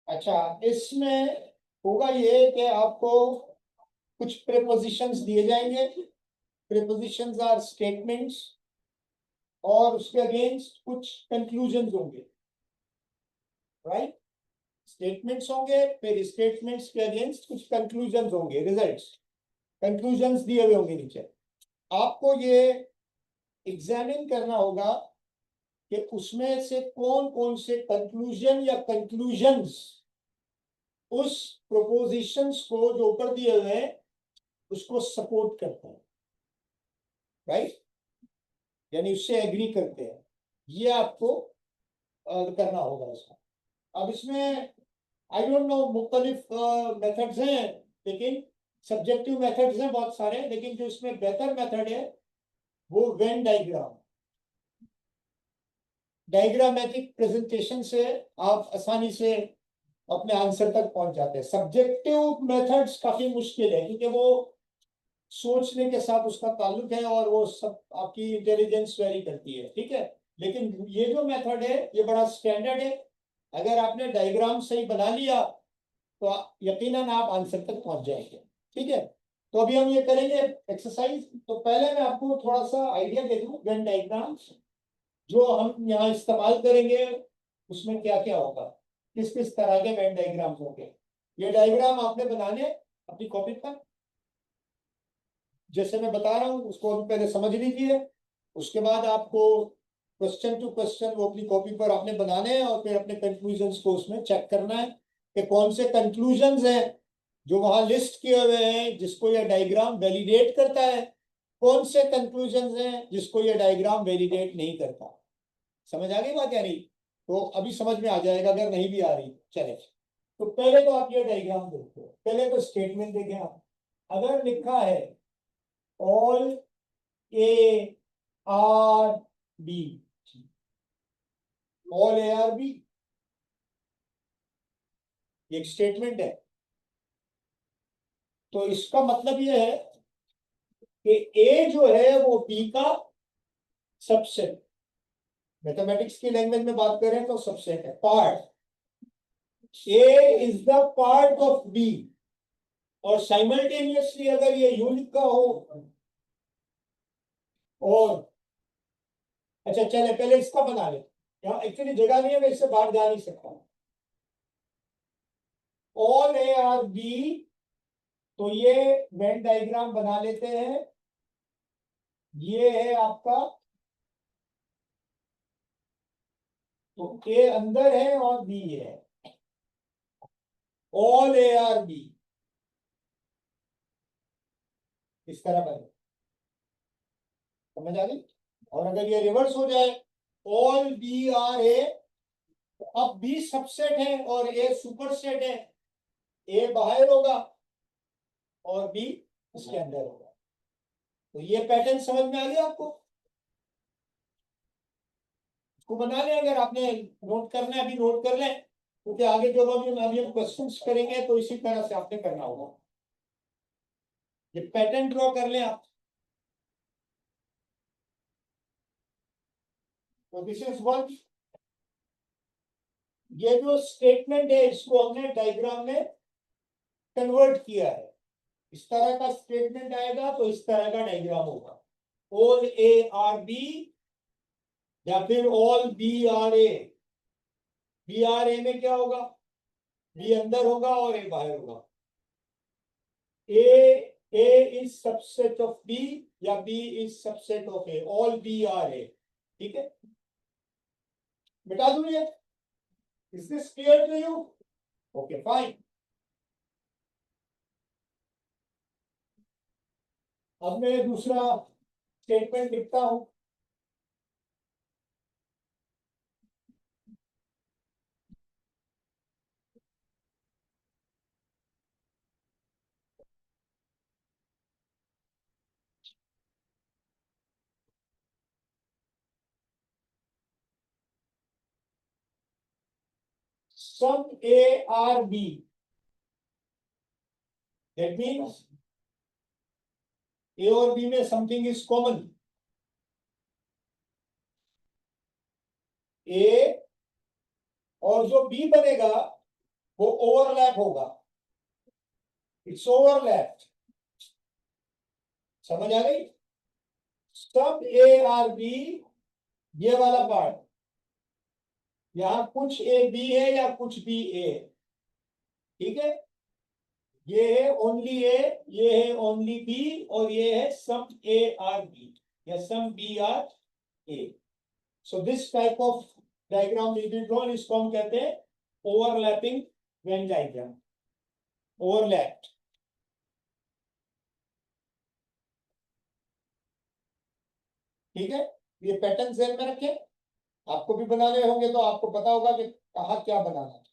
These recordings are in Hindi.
अच्छा, इसमें होगा ये कि आपको कुछ प्रीपोजिशंस दिए जाएंगे। प्रीपोजिशंस आर स्टेटमेंट्स, और उसके अगेंस्ट कुछ कंक्लूजन होंगे, राइट। स्टेटमेंट्स होंगे, फिर स्टेटमेंट्स के अगेंस्ट कुछ कंक्लूजन होंगे, रिजल्ट्स, कंक्लूजन दिए हुए होंगे नीचे। आपको ये एग्जामिन करना होगा कि उसमें से कौन कौन से कंक्लूजन या कंक्लूजन्स उस प्रोपोजिशंस को जो ऊपर दिए हुए हैं उसको सपोर्ट करते हैं, राइट, यानी उससे एग्री करते हैं। ये आपको करना होगा इसका। अब इसमें आई डोंट नो मुख्तलिफ मेथड्स हैं, लेकिन सब्जेक्टिव मेथड्स हैं बहुत सारे, लेकिन जो इसमें बेहतर मेथड है वो वेन डायग्राम, डायग्रामेटिक प्रेजेंटेशन से आप आसानी से अपने आंसर तक पहुंच जाते हैं। सब्जेक्टिव मेथड्स काफी मुश्किल है, क्योंकि वो सोचने के साथ उसका ताल्लुक है और वो सब आपकी इंटेलिजेंस वेरी करती है, ठीक है। लेकिन ये जो मेथड है ये बड़ा स्टैंडर्ड है। अगर आपने डायग्राम सही बना लिया तो यकीनन आप आंसर तक पहुंच जाएंगे, ठीक है। तो अभी हम ये करेंगे एक्सरसाइज। तो पहले मैं आपको थोड़ा सा आइडिया दे दूं वेन डायग्राम जो हम यहाँ इस्तेमाल करेंगे उसमें क्या क्या होगा, किस किस तरह के वेन डायग्राम होंगे। ये डायग्राम आपने बनाने अपनी कॉपी पर, जैसे मैं बता रहा हूँ उसको हम पहले समझ लीजिए। उसके बाद आपको क्वेश्चन टू क्वेश्चन वो अपनी कॉपी पर आपने बनाने हैं, और फिर अपने कंक्लूजन्स को उसमें चेक करना है कि कौन से कंक्लूजन्स हैं जो वहां लिस्ट किए हुए हैं जिसको यह डायग्राम वैलिडेट करता है, कौन से कंक्लूजन्स हैं जिसको यह डायग्राम वैलिडेट नहीं करता। समझ आ गई बात या नहीं? तो अभी समझ में आ जाएगा, अगर नहीं भी आ रही चले। तो पहले तो आप ये डायग्राम देखो, पहले तो स्टेटमेंट देखें आप। अगर लिखा है all A are B, all A are B, एक स्टेटमेंट है। तो इसका मतलब यह है कि ए जो है वो बी का सबसेट, मैथमेटिक्स की लैंग्वेज में बात करें तो सबसेट है, part. A is the part of B, और साइमल्टेनियसली अगर ये यूं लिखा हो और, अच्छा चले पहले इसका बना ले, यहाँ एक्चुअली जगह नहीं है, मैं इससे बाहर जा नहीं सकता। ऑल ए आर बी, तो ये वेन डायग्राम बना लेते हैं। ये है आपका, तो ए अंदर है और बी है, ऑल ए आर बी, इस तरह बने। समझ आ गई? और अगर ये रिवर्स हो जाए, ऑल बी आर ए, तो अब बी सबसेट है और ए सुपरसेट है, ए बाहर होगा और बी इसके अंदर होगा। तो ये पैटर्न समझ में आ गया आपको? इसको बना लें, अगर आपने नोट करना है अभी नोट कर लें, क्योंकि आगे जब अभी हम क्वेश्चंस करेंगे तो इसी तरह से आपने करना होगा। ये पैटर्न ड्रॉ कर लें आप। तो दिस इज वन, ये जो स्टेटमेंट है इसको हमने डायग्राम में कन्वर्ट किया है। इस तरह का स्टेटमेंट आएगा तो इस तरह का डायग्राम होगा, ऑल ए आर बी या फिर all B are A. B are A में क्या होगा? बी अंदर होगा और ए बाहर होगा। A is subset of B या B is subset of A, all B are A, ठीक है। मिटा दूं ये? Is this clear to you? Okay fine. अब मैं दूसरा स्टेटमेंट लिखता हूं। Some A are B, that means A और बी में समथिंग इज कॉमन। ए और जो बी बनेगा वो ओवरलैप होगा, इट्स ओवरलैप, समझ आ गई? सब ए आर बी, ये वाला पार्ट, यहां कुछ ए बी है या कुछ बी ए, ठीक है? ये है ओनली ए, ये है ओनली बी, और ये है सम ए आर बी या some B are A. So this type of diagram will be drawn, इसको हम कहते हैं ओवरलैपिंग वेन डायग्राम, ओवरलैप। ठीक है, ये पैटर्न ध्यान में रखें, आपको भी बनाने होंगे तो आपको पता होगा कि कहाँ क्या बनाना है।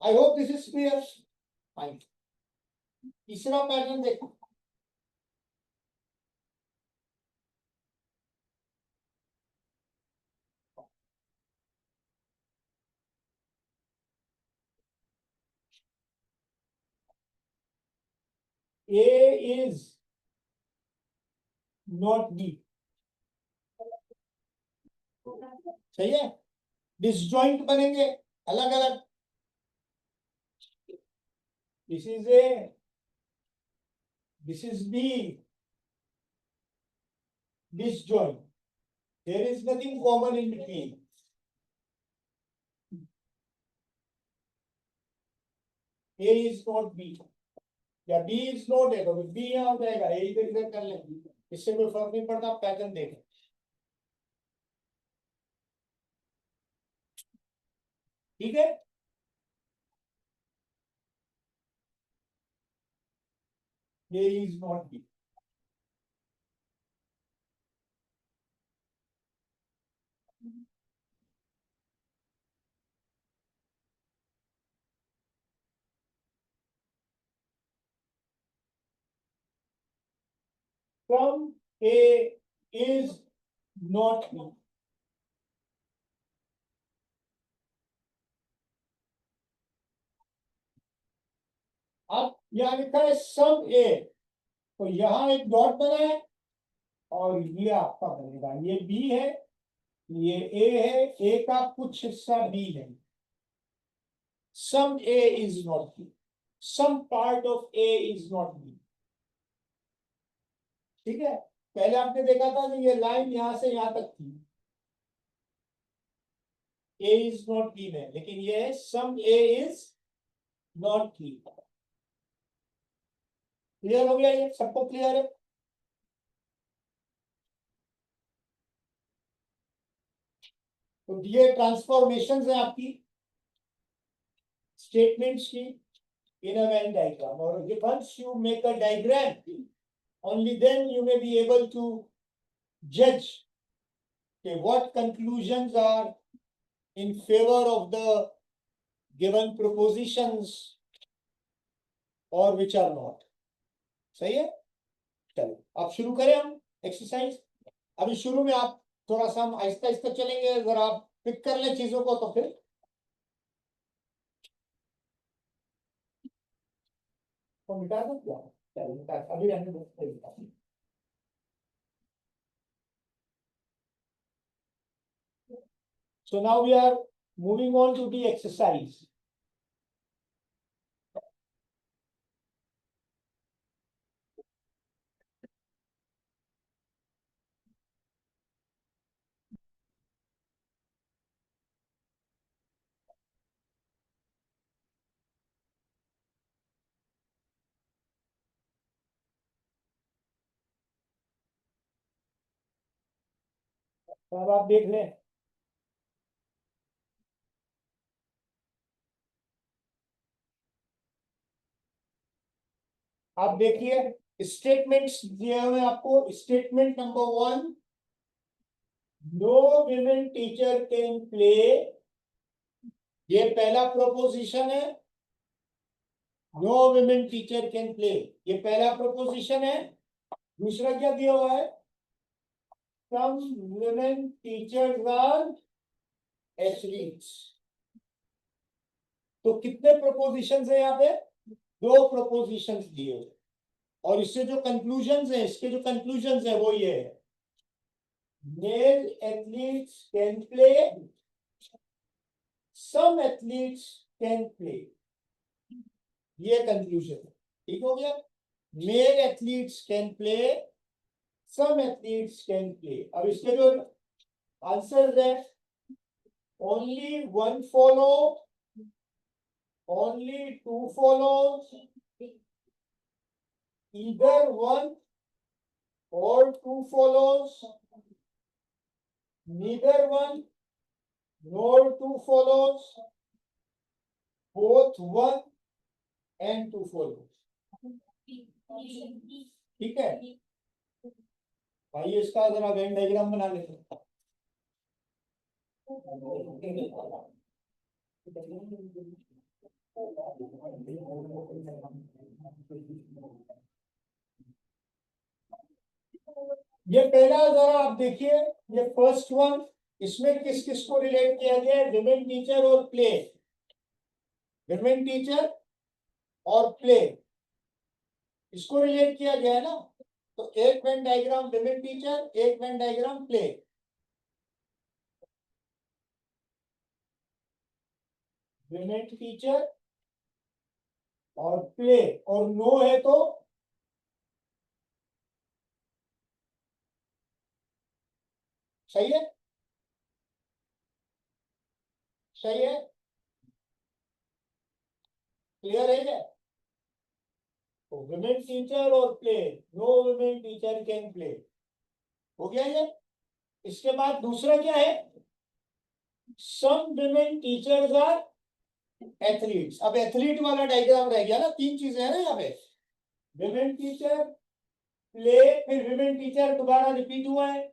आई hope this is clear. Fine, तीसरा पैटर्न देखो, ए इज नॉट बी, सही है? डिसजॉइंट बनेंगे अलग अलग, this is A, this is B, disjoint, there is nothing common in between, a is not b या b is not a, तो b यहां हो जाएगा, a इधर इधर कर लेंगे, इससे कोई फर्क नहीं पड़ता, पैटर्न देखें। ठीक है, a is not b, from a is not b, अब यहां लिखा है सम ए, तो यहां एक डॉट बना है और ये आपका बनेगा, ये बी है, ये ए है, ए का कुछ हिस्सा बी है, some A is not B, some part of A is not B. ठीक है, पहले आपने देखा था कि ये लाइन यहां से यहां तक थी, ए इज नॉट बी में, लेकिन ये है some A is not B. Clear हो गया? ये सबको क्लियर है? तो ये ट्रांसफॉर्मेशन है आपकी स्टेटमेंट्स की in a Venn diagram, or once you make a diagram, only then you may be able to judge okay, what conclusions are in favor of the given propositions or which are not. सही है? चलो अब शुरू करें हम एक्सरसाइज। अभी शुरू में आप थोड़ा सा हम आहिस्ता आहिस्ता चलेंगे, अगर आप पिक कर ले चीजों को तो फिर तो मिटा दो क्या, चलो मिटा, अभी रहने दो। So now we are moving on to the exercise. तो अब आप देख लें, आप देखिए स्टेटमेंट्स दिए हुए आपको। Statement number 1, no women teacher can play, ये पहला प्रोपोजिशन है। No women teacher can play, ये पहला प्रोपोजिशन है। दूसरा क्या दिया हुआ है? Some women teachers are athletes. तो कितने प्रोपोजिशंस है यहाँ पे? 2 प्रोपोजिशंस दिए हुए, और इससे जो कंक्लूजन्स है, इसके जो कंक्लूजन्स है वो ये है, male athletes can play, some athletes can play, ये कंक्लूजन है, ठीक हो गया। Male athletes can play, some athletes can play. अब इसके जो आंसर है, only one follow, only two follows, either one or two follows, neither one nor two follows, both one and two follows। ठीक है भाई, इसका जरा वेन डायग्राम बना लेते हैं। ये पहला जरा आप देखिए, ये फर्स्ट वन, इसमें किस किस को रिलेट किया गया है? विमेन टीचर और प्ले, विमेन टीचर और प्ले, इसको रिलेट किया गया है ना। तो एक वेन डायग्राम विमेन टीचर, एक Venn diagram play. Women teacher और प्ले, और नो है तो सही है, सही है, क्लियर है क्या? तो विमेन टीचर और play, no women teacher can play, हो गया ये। इसके बाद दूसरा क्या है? Some women teachers are athletes. अब एथलीट वाला डायग्राम रह गया ना, तीन चीजें हैं ना यहाँ पे, विमेन टीचर, प्ले, फिर विमेन टीचर दोबारा रिपीट हुआ है,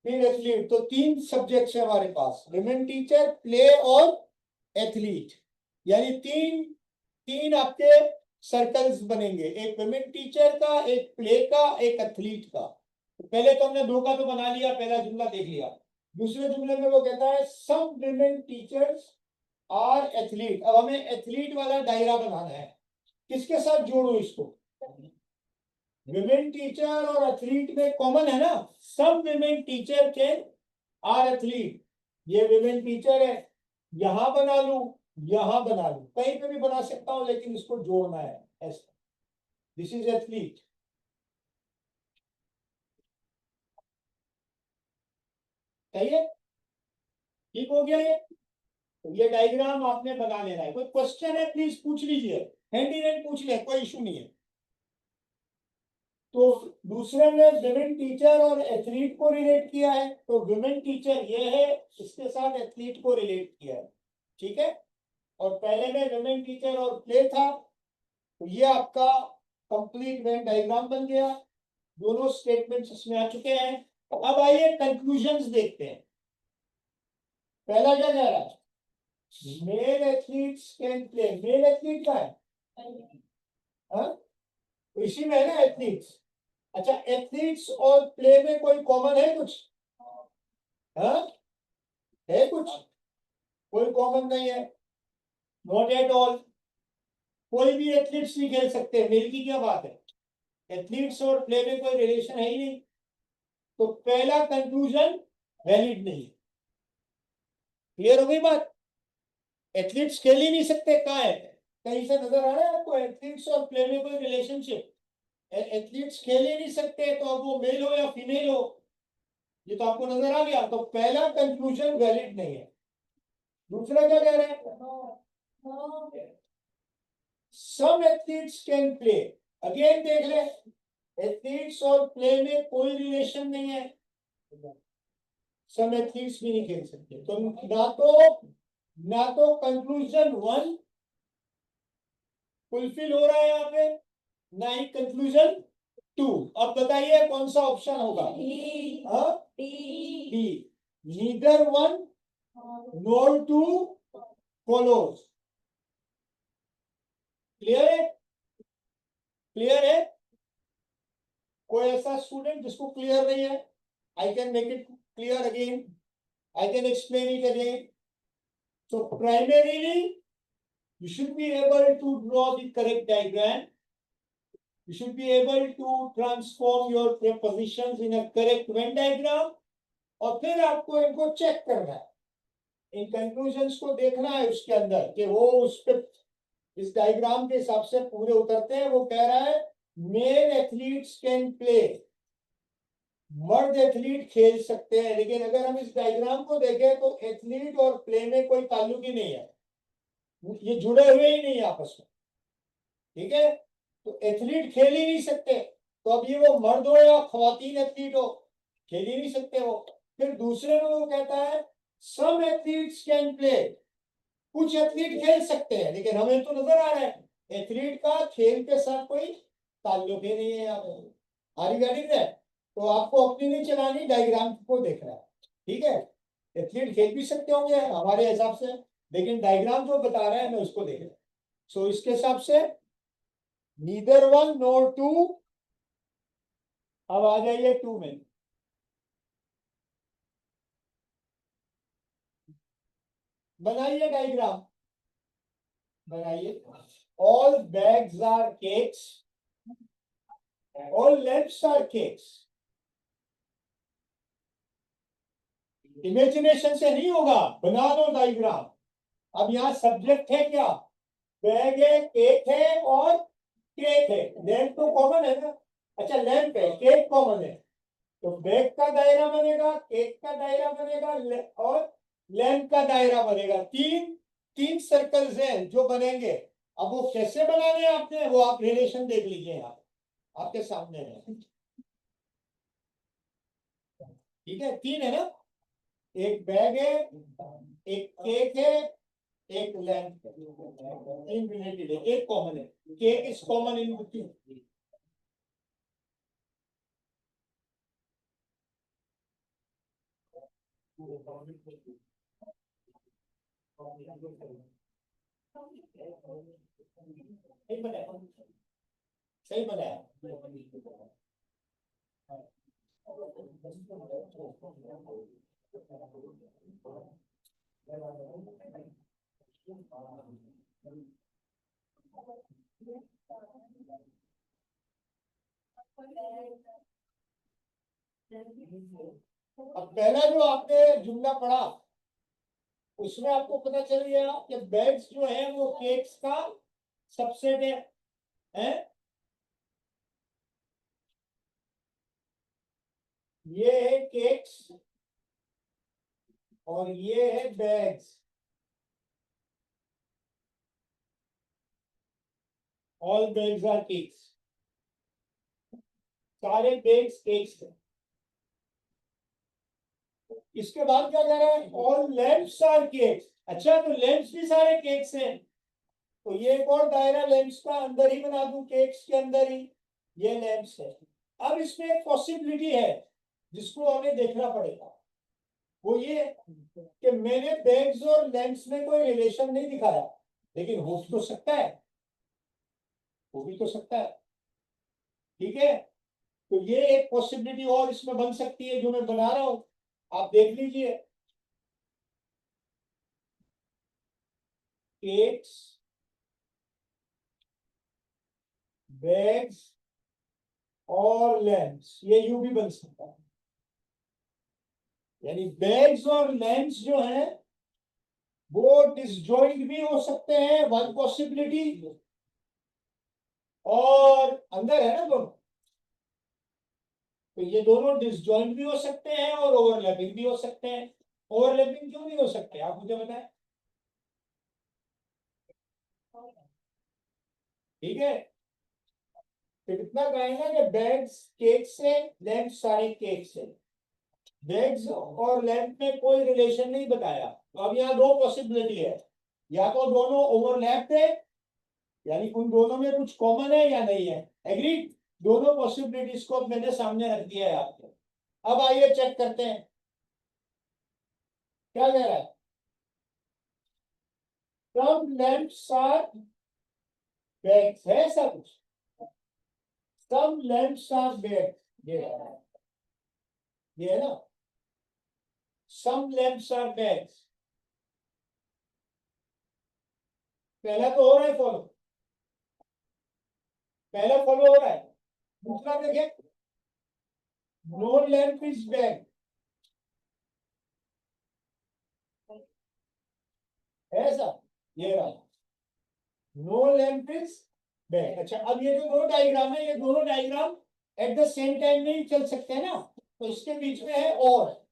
फिर एथलीट। तो तीन सब्जेक्ट्स है हमारे पास, विमेन टीचर, प्ले और एथलीट, यानी तीन तीन आपके सर्कल्स बनेंगे, एक विमेन टीचर का, एक प्ले का, एक एथलीट का। तो पहले तो हमने दो का तो बना लिया, पहला जुमला देख लिया। दूसरे जुमले में वो कहता है some women teachers are athlete. अब हमें एथलीट वाला डायरा बनाना है, किसके साथ जोड़ू इसको? विमेन टीचर और एथलीट में कॉमन है ना, some women teacher can are athlete. ये विमेन टीचर है, यहां बना लू, यहां बना लू, कहीं पे भी बना सकता हूं, लेकिन इसको जोड़ना है ऐसा। दिस इज एथलीट, सही है, ठीक हो गया ये। तो ये डायग्राम आपने बना लेना है। कोई क्वेश्चन है प्लीज पूछ लीजिए, हैंड इन हैंड पूछ ले, कोई इशू नहीं है। तो दूसरे में विमेन टीचर और एथलीट को रिलेट किया है, तो विमेन टीचर ये है, इसके साथ एथलीट को रिलेट किया है, ठीक है। और पहले में विमेन टीचर और प्ले था, तो ये आपका कंप्लीट वेन डायग्राम बन गया। दोनों स्टेटमेंट्स इसमें आ चुके हैं। अब आइए कंक्लूजन्स देखते हैं। पहला क्या कह रहा है? Male athletes can play, male athlete का है, हाँ? तो इसी में है ना एथलीट्स। अच्छा, एथलीट्स और प्ले में कोई कॉमन है कुछ? हाँ, है कुछ? कोई कॉमन नहीं है, नॉट एट ऑल। कोई भी एथलीट्स नहीं खेल सकते, मेल की क्या बात है? एथलीट्स और प्ले में कोई रिलेशन है ही नहीं, तो पहला कंक्लूजन वैलिड नहीं। क्लियर हो गई बात? एथलीट्स खेल ही नहीं सकते, कहाँ है? कहीं से नजर आ रहा है आपको एथलीट्स और प्ले में कोई रिलेशनशिप? एथलीट्स खेल ही नहीं सकते, तो अब वो मेल हो या फीमेल हो, ये तो आपको नजर आ गया। तो पहला कंक्लूजन वैलिड नहीं है। दूसरा क्या कह रहे हैं? सम एथलीट्स कैन प्ले, अगेन देख ले, एथलीट्स और प्ले में कोई रिलेशन नहीं है, सम एथलीट्स भी नहीं खेल सकते। तो ना तो कंक्लूजन वन फुलफिल हो रहा है यहाँ पे, ना ही कंक्लूजन टू। अब बताइए कौन सा ऑप्शन होगा? D, neither one nor two follows. Clear है? क्लियर है? कोई ऐसा स्टूडेंट जिसको क्लियर नहीं है? I can make it clear again, I can explain it again. So primarily, you should be able to draw the correct diagram. You should be able to transform your prepositions in a correct Venn diagram, और फिर आपको इनको चेक करना है। इन कंक्लूजन्स को देखना है उसके अंदर कि वो उस पे इस डायग्राम के हिसाब से पूरे उतरते हैं। वो कह रहा है मेल एथलीट्स कैन प्ले, मर्द एथलीट खेल सकते हैं, लेकिन अगर हम इस डायग्राम को देखें तो एथलीट और प्ले में कोई ताल्लुक ही नहीं है, ये जुड़े हुए ही नहीं है आपस में। ठीक है, तो एथलीट खेल ही नहीं सकते, तो अब ये वो मर्द हो या खवातीन एथलीट हो, खेल ही नहीं सकते वो। फिर दूसरे में वो कहता है सम एथलीट्स कैन प्ले, कुछ एथलीट खेल सकते हैं, लेकिन हमें तो नजर आ रहा है एथलीट का खेल के साथ कोई ताल्लुक ही नहीं है यहाँ पे। आरी गाड़ी है, तो आपको अपनी नहीं चलानी, डायग्राम को देखना है। ठीक है, एथलीट खेल भी सकते होंगे हमारे हिसाब से, लेकिन डायग्राम जो बता रहा है हमें उसको देखना। सो इसके हिसाब से नीदर वन नोर टू। अब आ जाइए टू में, बनाइए डायग्राम, बनाइए। All bags are cakes, all lamps are cakes. Imagination से नहीं होगा, बना दो डायग्राम। अब यहाँ सब्जेक्ट है क्या, बैग है, केक है और केक है। लैंप तो कॉमन है ना, अच्छा लैंप है, केक कॉमन है, तो बैग का दायरा बनेगा, केक का दायरा बनेगा और लैंप का दायरा बनेगा। तीन तीन सर्कल्स हैं जो बनेंगे। अब वो कैसे बनाने हैं आपने, वो आप रिलेशन देख लीजिए यहाँ आपके सामने है। ठीक है, तीन है ना, एक बैग है, एक केक है, एक लैंप है, तीन रिलेटेड है, एक कॉमन है, cake is common in two. सही बनाया, सही बनाया। अब पहला जो आपने जुमला पढ़ा उसमें आपको पता चल गया कि बैग्स जो है वो केक्स का सबसेट है? ये है केक्स और ये है bags. All bags are cakes, सारे बैग्स केक्स हैं। इसके बाद क्या कह रहा है, ऑल लैंप्स आर केक्स। अच्छा, तो लैंप्स भी सारे केक्स हैं, तो ये एक और दायरा लैंप्स का अंदर ही बना दूं, केक्स के अंदर ही, ये लैंप्स है। अब इसमें एक पॉसिबिलिटी है जिसको हमें देखना पड़ेगा, वो ये कि मैंने बैग्स और लैंप्स में कोई रिलेशन नहीं दिखाया, लेकिन हो तो सकता है, हो भी तो सकता है। ठीक है, तो ये एक पॉसिबिलिटी और इसमें बन सकती है जो मैं बना रहा हूं, आप देख लीजिए। केक्स, बैग्स और लैंप्स, ये यूं भी बन सकता है, यानी बैग्स और लैंप्स जो है वो डिसजॉइंट भी हो सकते हैं, वन पॉसिबिलिटी, और अंदर है ना दोनों, तो ये दोनों डिसजॉइंट भी हो सकते हैं और ओवरलैपिंग भी हो सकते हैं। ओवरलैपिंग क्यों नहीं हो सकते आप मुझे बताएं। ठीक है, फिर इतना कहेंगे कि बैग्स केक से, लैंप सारे केक से, बैग्स और लैंप में कोई रिलेशन नहीं बताया, तो अब यहाँ दो पॉसिबिलिटी है, या तो दोनों ओवरलैप है, यानी उन दोनों में कुछ कॉमन है या नहीं है। एग्री, दोनों पॉसिबिलिटीज को अब मैंने सामने रख दिया है आपको। अब आइए चेक करते हैं क्या कह रहा है। सब लैंप्स आर बैग्स है, ऐसा कुछ, सब लैंप्स आर बैग्स, ये है ना, सम लैंप्स आर बैग्स। पहला तो हो रहा है फॉलो, पहला फॉलो हो रहा है। दूसरा देखिए, नो लैंप इज बैग, ऐसा ये रहा, नो लैंप इज बैक। अच्छा, अब ये जो दो डायग्राम है, ये दोनों diagram at the same time नहीं चल सकते हैं ना, तो इसके बीच में है और।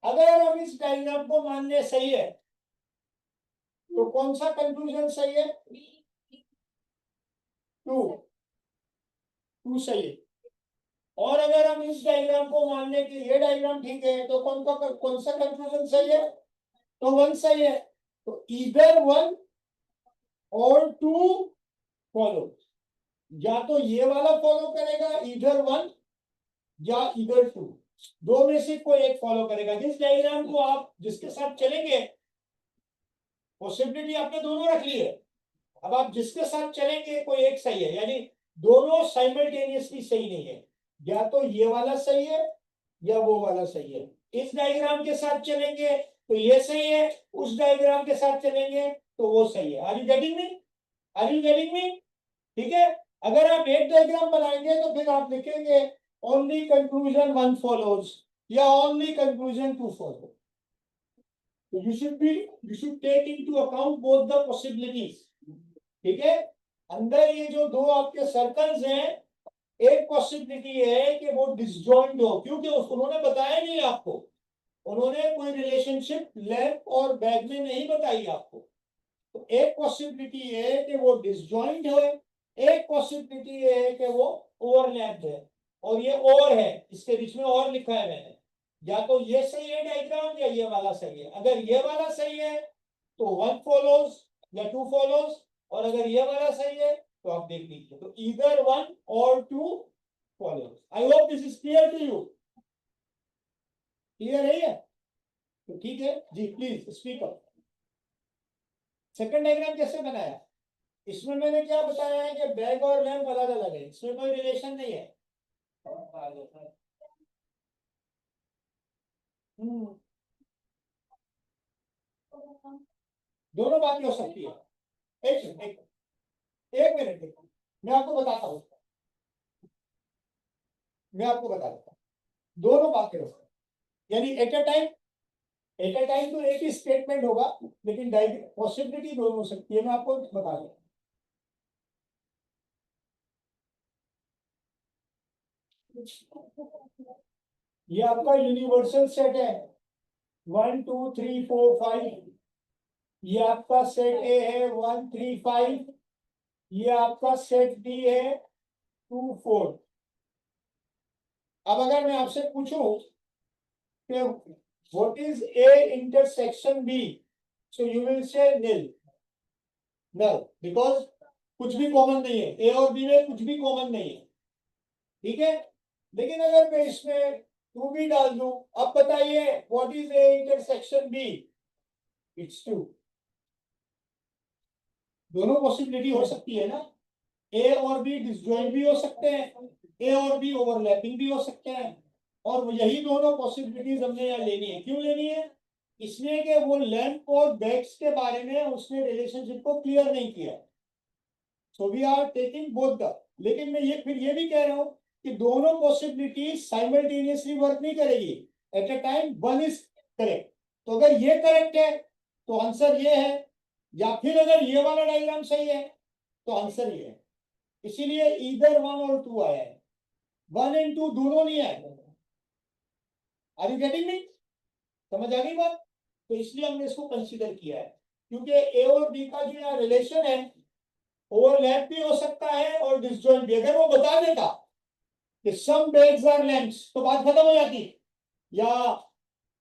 अगर हम इस डायग्राम को मान ले सही है, तो कौन सा कंक्लूजन सही है? टू, टू सही है। और अगर हम इस डायग्राम को मान ले कि ये डायग्राम ठीक है, तो कौन सा कंक्लूजन सही है? तो वन सही है। तो इधर वन और टू फॉलो, या तो ये वाला फॉलो करेगा इधर वन, या इधर टू, दो में से कोई एक फॉलो करेगा। जिस डायग्राम को आप जिसके साथ चलेंगे, पॉसिबिलिटी आपने दोनों रख ली है, अब आप जिसके साथ चलेंगे कोई एक सही है, यानी दोनों साइमल्टेनियसली सही नहीं है। या तो ये वाला सही है या वो वाला सही है। इस डायग्राम के साथ चलेंगे तो ये सही है, उस डायग्राम के साथ चलेंगे तो वो सही है। Are you getting me? Are you getting me? ठीक है। अगर आप एक डायग्राम बनाएंगे तो फिर आप लिखेंगे ओनली कंक्लूजन वन फॉलोज या only conclusion two follow. So you should take into account both the possibilities. ठीक है। अंदर ये जो दो आपके सर्कल्स हैं, एक पॉसिबिलिटी है कि वो डिसजॉइंट हो, क्योंकि उन्होंने बताया नहीं आपको, उन्होंने कोई रिलेशनशिप लैंप और बैग में नहीं बताई आपको। तो एक पॉसिबिलिटी है कि वो डिसजॉइंट है, एक पॉसिबिलिटी है कि वो ओवरलैप्ड है। और ये और है, इसके बीच में और लिखा है मैंने, या तो ये सही है डायग्राम या ये वाला सही है। अगर ये वाला सही है तो वन फॉलोज या टू फॉलोज, और अगर ये वाला सही है तो आप देख लीजिए, तो इधर वन और two follows. I hope this is clear to you. Clear है ये? तो ठीक है जी, please speak up. Second diagram कैसे बनाया? इसमें मैंने क्या बताया है कि बैग और लैंप अलग अलग है, इसमें कोई रिलेशन नहीं है। दोनों बातें हो सकती है। एक मिनट, एक मिनट, मैं आपको बताता हूँ, मैं आपको बता देता हूँ। दोनों बातें हो सकती, यानी एट अ टाइम तो एक ही स्टेटमेंट होगा, लेकिन पॉसिबिलिटी दोनों हो सकती है। मैं आपको बता देता हूँ। ये आपका यूनिवर्सल सेट है, 1 2 3 4 5। ये आपका सेट ए है 1 3 5। ये आपका सेट बी है 2 4। अब अगर मैं आपसे पूछूं कि what is A intersection B, so you will say nil, null, because कुछ भी कॉमन नहीं है, ए और बी में कुछ भी कॉमन नहीं है। ठीक है। लेकिन अगर मैं इसमें टू भी डाल दूं, अब बताइए what is A intersection B? It's two. दोनों पॉसिबिलिटी हो सकती है ना, ए और बी डिसजॉइंट भी हो सकते हैं, ए और बी ओवरलैपिंग भी हो सकते हैं। और यही दोनों पॉसिबिलिटीज हमने यहाँ लेनी है। क्यों लेनी है? इसलिए कि वो लेंथ और बैक्स के बारे में उसने रिलेशनशिप को क्लियर नहीं किया। So we are taking both the, लेकिन मैं ये फिर ये भी कह रहा हूं कि दोनों पॉसिबिलिटी साइमल्टेनियसली वर्क नहीं करेगी। At a time one is correct. तो अगर ये करेक्ट है तो आंसर ये है, या फिर अगर ये वाला डायग्राम सही है तो आंसर ये है। इसीलिए इधर वन और टू आया है, वन एंड टू दोनों नहीं आए। Are you getting me? समझ आ गई बात? तो इसलिए हमने इसको कंसीडर किया है, क्योंकि ए और बी का जो यहाँ रिलेशन है, ओवरलैप भी हो सकता है और डिसजॉइंट भी। अगर वो बता देता कि सम बैग्स आर लैंप्स तो बात खत्म हो जाती, या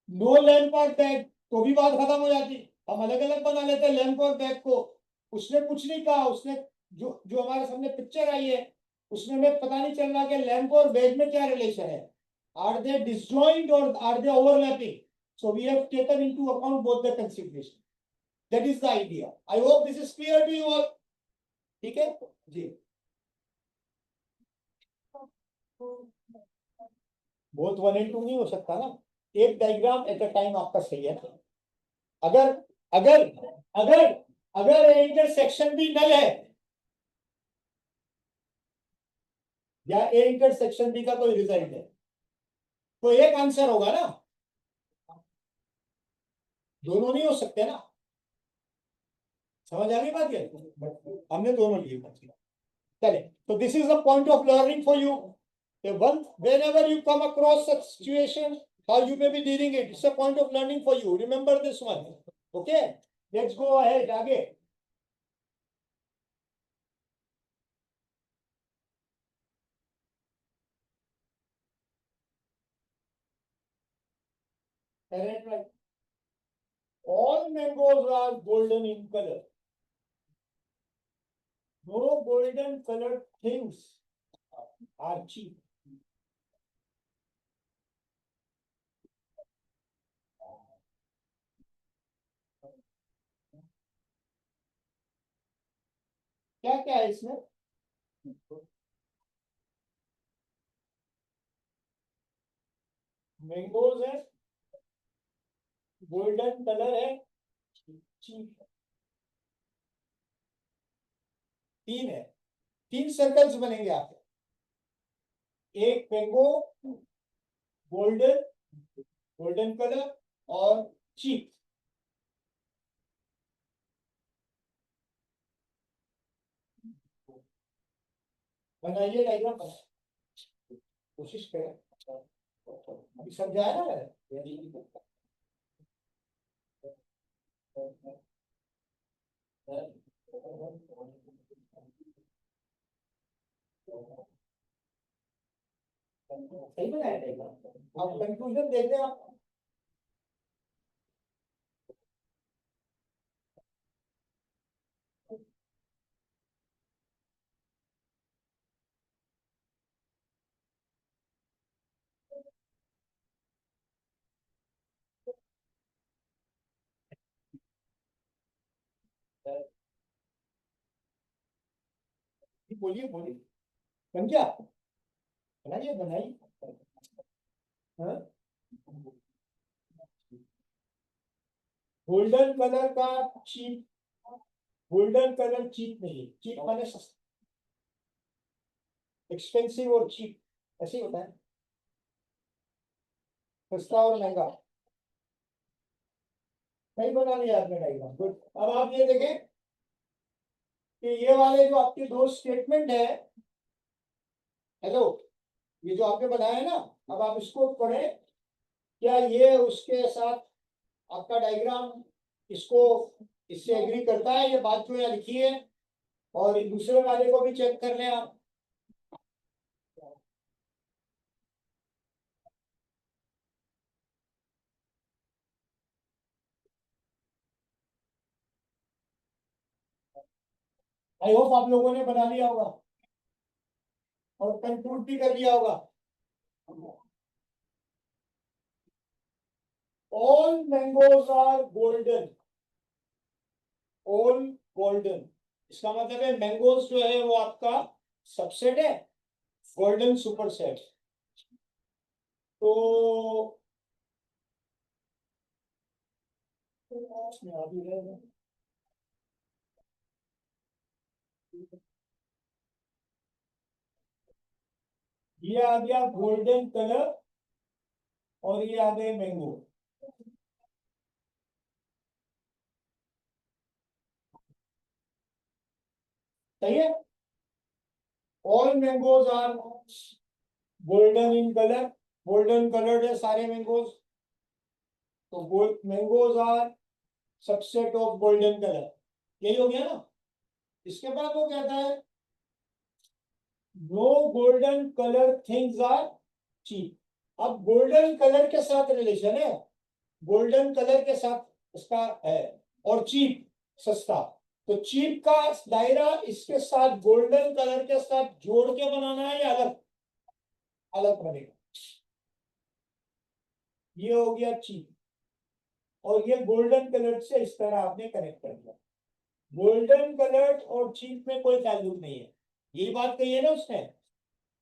नो लैंप और बैग तो भी बात खत्म हो जाती। हम अलग अलग बना लेते लैंप और बैग को। उसने कुछ नहीं कहा, उसने जो जो हमारे सामने पिक्चर आई है उसमें हमें पता नहीं चल रहा कि लैंप और बैग में क्या रिलेशन है। आर दे डिसजॉइंट और are they overlapping? So we have taken into account both the consideration. That is the idea. I hope this is clear to you all. ठीक है जी। बोथ वन एंड टू नहीं हो सकता ना, एक डायग्राम एट अ टाइम आपका सही है। अगर अगर अगर अगर इंटरसेक्शन भी नल है, या ए इंटरसेक्शन बी का कोई रिजल्ट है, तो एक आंसर होगा ना। दोनों नहीं हो सकते ना, समझ आ गई बात ये, हमने दोनों लिए। चले, तो this is the point of learning for you. Whenever you come across such situation, how you may be dealing it, it's a point of learning for you. Remember this one. Okay, let's go ahead. आगे right. All mangoes are golden in color. No golden colored things are cheap. क्या क्या है इसमें? मैंगोज है, गोल्डन कलर है, चीप। तीन है, तीन सर्कल्स बनेंगे आपके, एक मैंगो, गोल्डन, गोल्डन कलर और चीप। बनाइए डायग्राम, कोशिश करें, अभी समझाया ना मैंने। सही बनाया डायग्राम, अब कंक्लूजन देखते हैं आप। बोलिए बोलिए, बन गया, बनाइए बनाइए। हाँ? गोल्डन कलर का चीप, गोल्डन कलर चीप नहीं है, चीप माने सस्ता, एक्सपेंसिव और चीप ऐसे ही होता है, सस्ता और महंगा। सही बना लिया आपने डायग्राम, गुड। अब आप ये देखें कि ये वाले जो आपके दो स्टेटमेंट है, हेलो, ये जो आपने बनाया है ना, अब आप इसको पढ़े, क्या ये उसके साथ आपका डायग्राम इसको, इससे एग्री करता है ये बात जो यहाँ लिखी है? और दूसरे वाले को भी चेक कर लें आप। आई होप आप लोगों ने बना लिया होगा और कंक्लूड भी कर लिया होगा। All mangoes are golden, all golden, इसका मतलब है मैंगोज जो है वो आपका सबसेट है, गोल्डन सुपरसेट। तो ये आ गया गोल्डन कलर और ये आ गए मैंगो। सही है, all mangoes are golden in colour, golden coloured है सारे मैंगोज, तो mangoes are subset of golden colour, यही हो गया ना। इसके बाद वो कहता है no golden colour things are cheap. अब गोल्डन कलर के साथ रिलेशन है, गोल्डन कलर के साथ उसका है, और चीप सस्ता, तो चीप का दायरा इसके साथ गोल्डन कलर के साथ जोड़ के बनाना है या अलग? अलग बनेगा। ये हो गया चीप और ये गोल्डन कलर से इस तरह आपने कनेक्ट कर दिया। गोल्डन कलर और चीप में कोई ताल्लुक नहीं है, यही बात कही है ना उसने,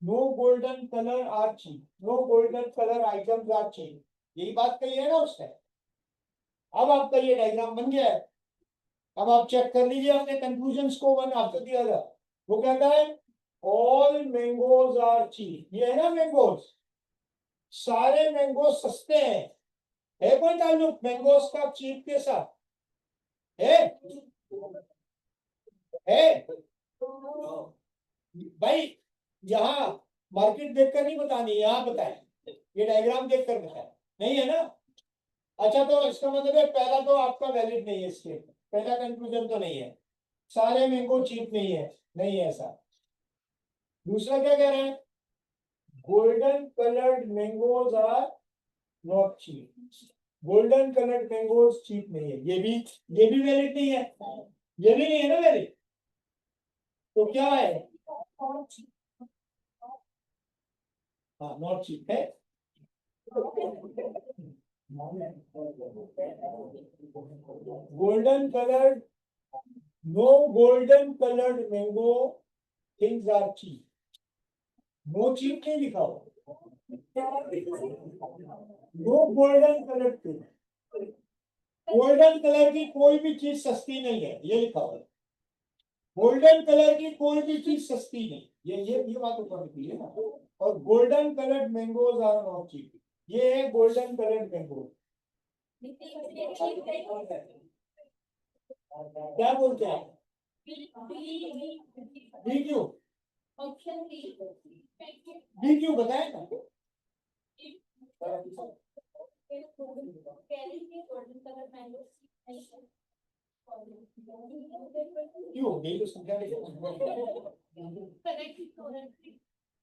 no golden colour are cheap, no golden colour items are cheap, यही बात कही है ना उसने। अब आपका ये डायग्राम बन गया है, अब आप चेक कर लीजिए अपने कंक्लूजन्स को, वन आफ्टर द अदर। वो कहता है ऑल मैंगोज आर चीप, ये है ना मैंगोज, सारे मैंगो सस्ते हैं, है कोई ताल्लुक मैंगोज का चीप के साथ? है है भाई, यहाँ मार्केट देखकर नहीं बतानी, यहाँ बताए, ये डायग्राम देखकर बताए, नहीं है ना? अच्छा, तो इसका मतलब है पहला तो आपका वैलिड नहीं है, इसके पहला कंक्लूजन तो नहीं है, सारे मैंगो चीप नहीं है, नहीं है ऐसा। दूसरा क्या कह रहे हैं? Golden coloured mangoes are not cheap, golden coloured mangoes cheap नहीं है, ये भी वैलिड नहीं है, ये भी नहीं है ना वैलिड, तो क्या है? हाँ, नॉट चीप है। Golden coloured, no golden coloured mango things are cheap, no cheap नहीं लिखा हो, no golden coloured thing, golden colour की कोई भी चीज सस्ती नहीं है, ये लिखा हुआ है, गोल्डन कलर की कोई भी चीज सस्ती नहीं, ये बात ऊपर लिखी है ना। और golden coloured mangoes are not cheap, ये है गोल्डन कलर्ड मैंगो। क्या बोलते हैं? बी क्यों? बी क्यों बताए ना? क्यों यही तो समझा नहीं,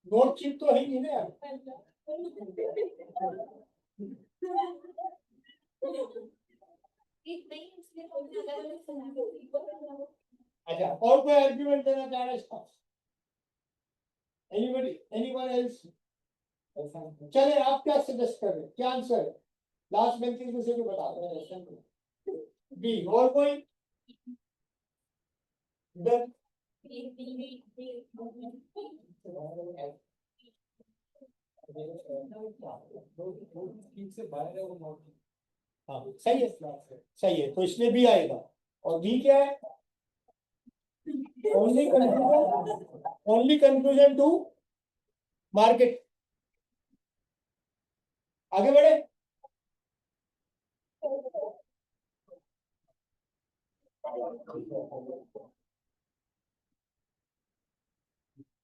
नोट चिप तो है नहीं ना यार। अच्छा, और कोई आर्ग्यूमेंट देना चाह रहे इसका? Anybody, anyone else? चले, आप क्या सजेस्ट कर रहे हैं, क्या आंसर है? लास्ट बेंचेस में से जो बता रहे हैं बी, और कोई? इधर हाँ, सही है, सही है, तो इसमें भी आएगा। और बी क्या है? Only conclusion to market. आगे बढ़े।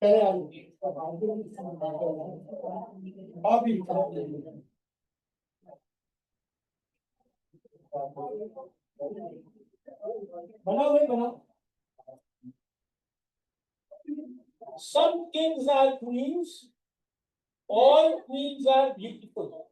पहले अभी बनाओ भाई, बनाओ। Some kings are queens, all queens are beautiful.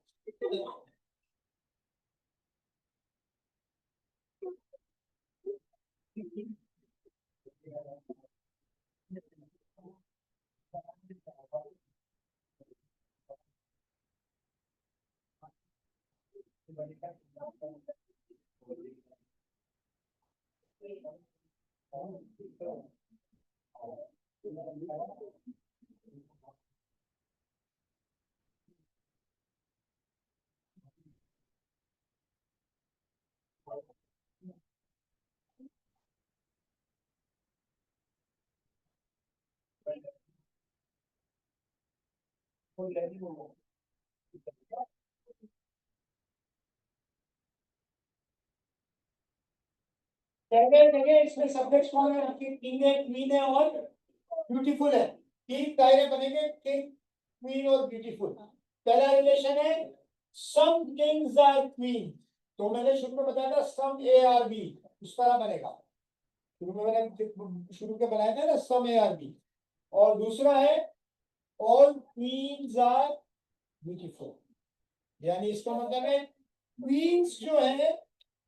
जगह इसमें सब्जेक्ट कौन है? किंग है, क्वीन है और ब्यूटीफुल है। तीन दायरे बनेंगे, किंग, क्वीन और ब्यूटीफुल। पहला रिलेशन है सम किंग्स आर क्वीन, तो मैंने शुरू में बताया था सम ए आर बी, उस तरह बनेगा। शुरू में मैंने शुरू के बनाया था ना सम ए आर बी। और दूसरा है ऑल क्वींस आर ब्यूटीफुल, यानी इसका मतलब है क्वींस जो है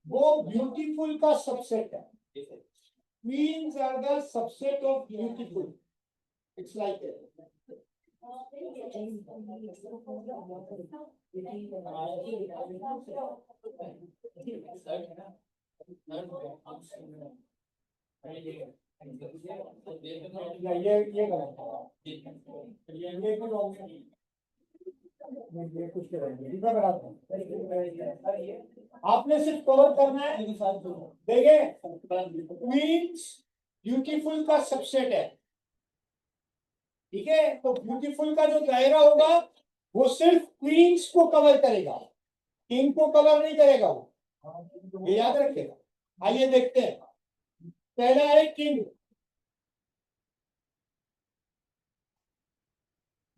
वो ब्यूटीफुल का सबसेट है। Queens are the subset of beautiful, it's like ये कुछ आपने सिर्फ कवर करना है। देखिए, क्वींस ब्यूटीफुल का सबसेट है, ठीक है? तो ब्यूटीफुल का जो दायरा होगा वो सिर्फ क्वींस को कवर करेगा, किंग को कवर नहीं करेगा वो, ये याद रखेगा। आइए देखते हैं, पहला है किंग,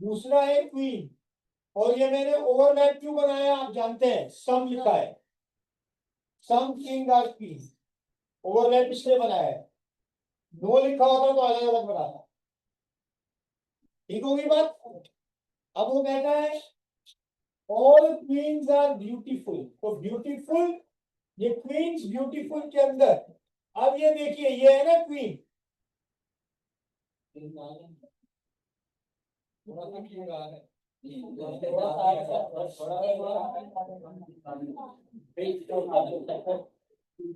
दूसरा है क्वीन, और ये मैंने ओवरलैप क्यों बनाया आप जानते हैं, सम लिखा है, सम किंग और क्वीन, ओवरलैप इसलिए बनाया है, नो लिखा होता तो अलग अलग बनाता। ठीक होगी बात। अब वो कहता है ऑल क्वींस आर ब्यूटीफुल, तो ब्यूटीफुल, ये क्वींस ब्यूटीफुल के अंदर, अब ये देखिए ये है ना क्वीन,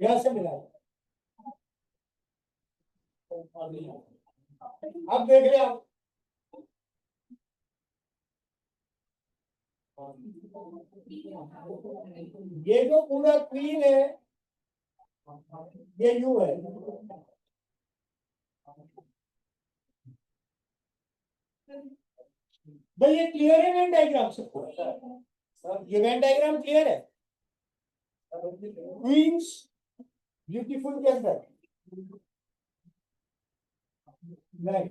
यहां से मिला, अब देख रहे आप, ये जो पूरा क्वीन है ये यू है, भाई ये क्लियर है वेन डायग्राम सबको, ये वेन डायग्राम क्लियर है, क्वींस ब्यूटीफुल के अंदर नहीं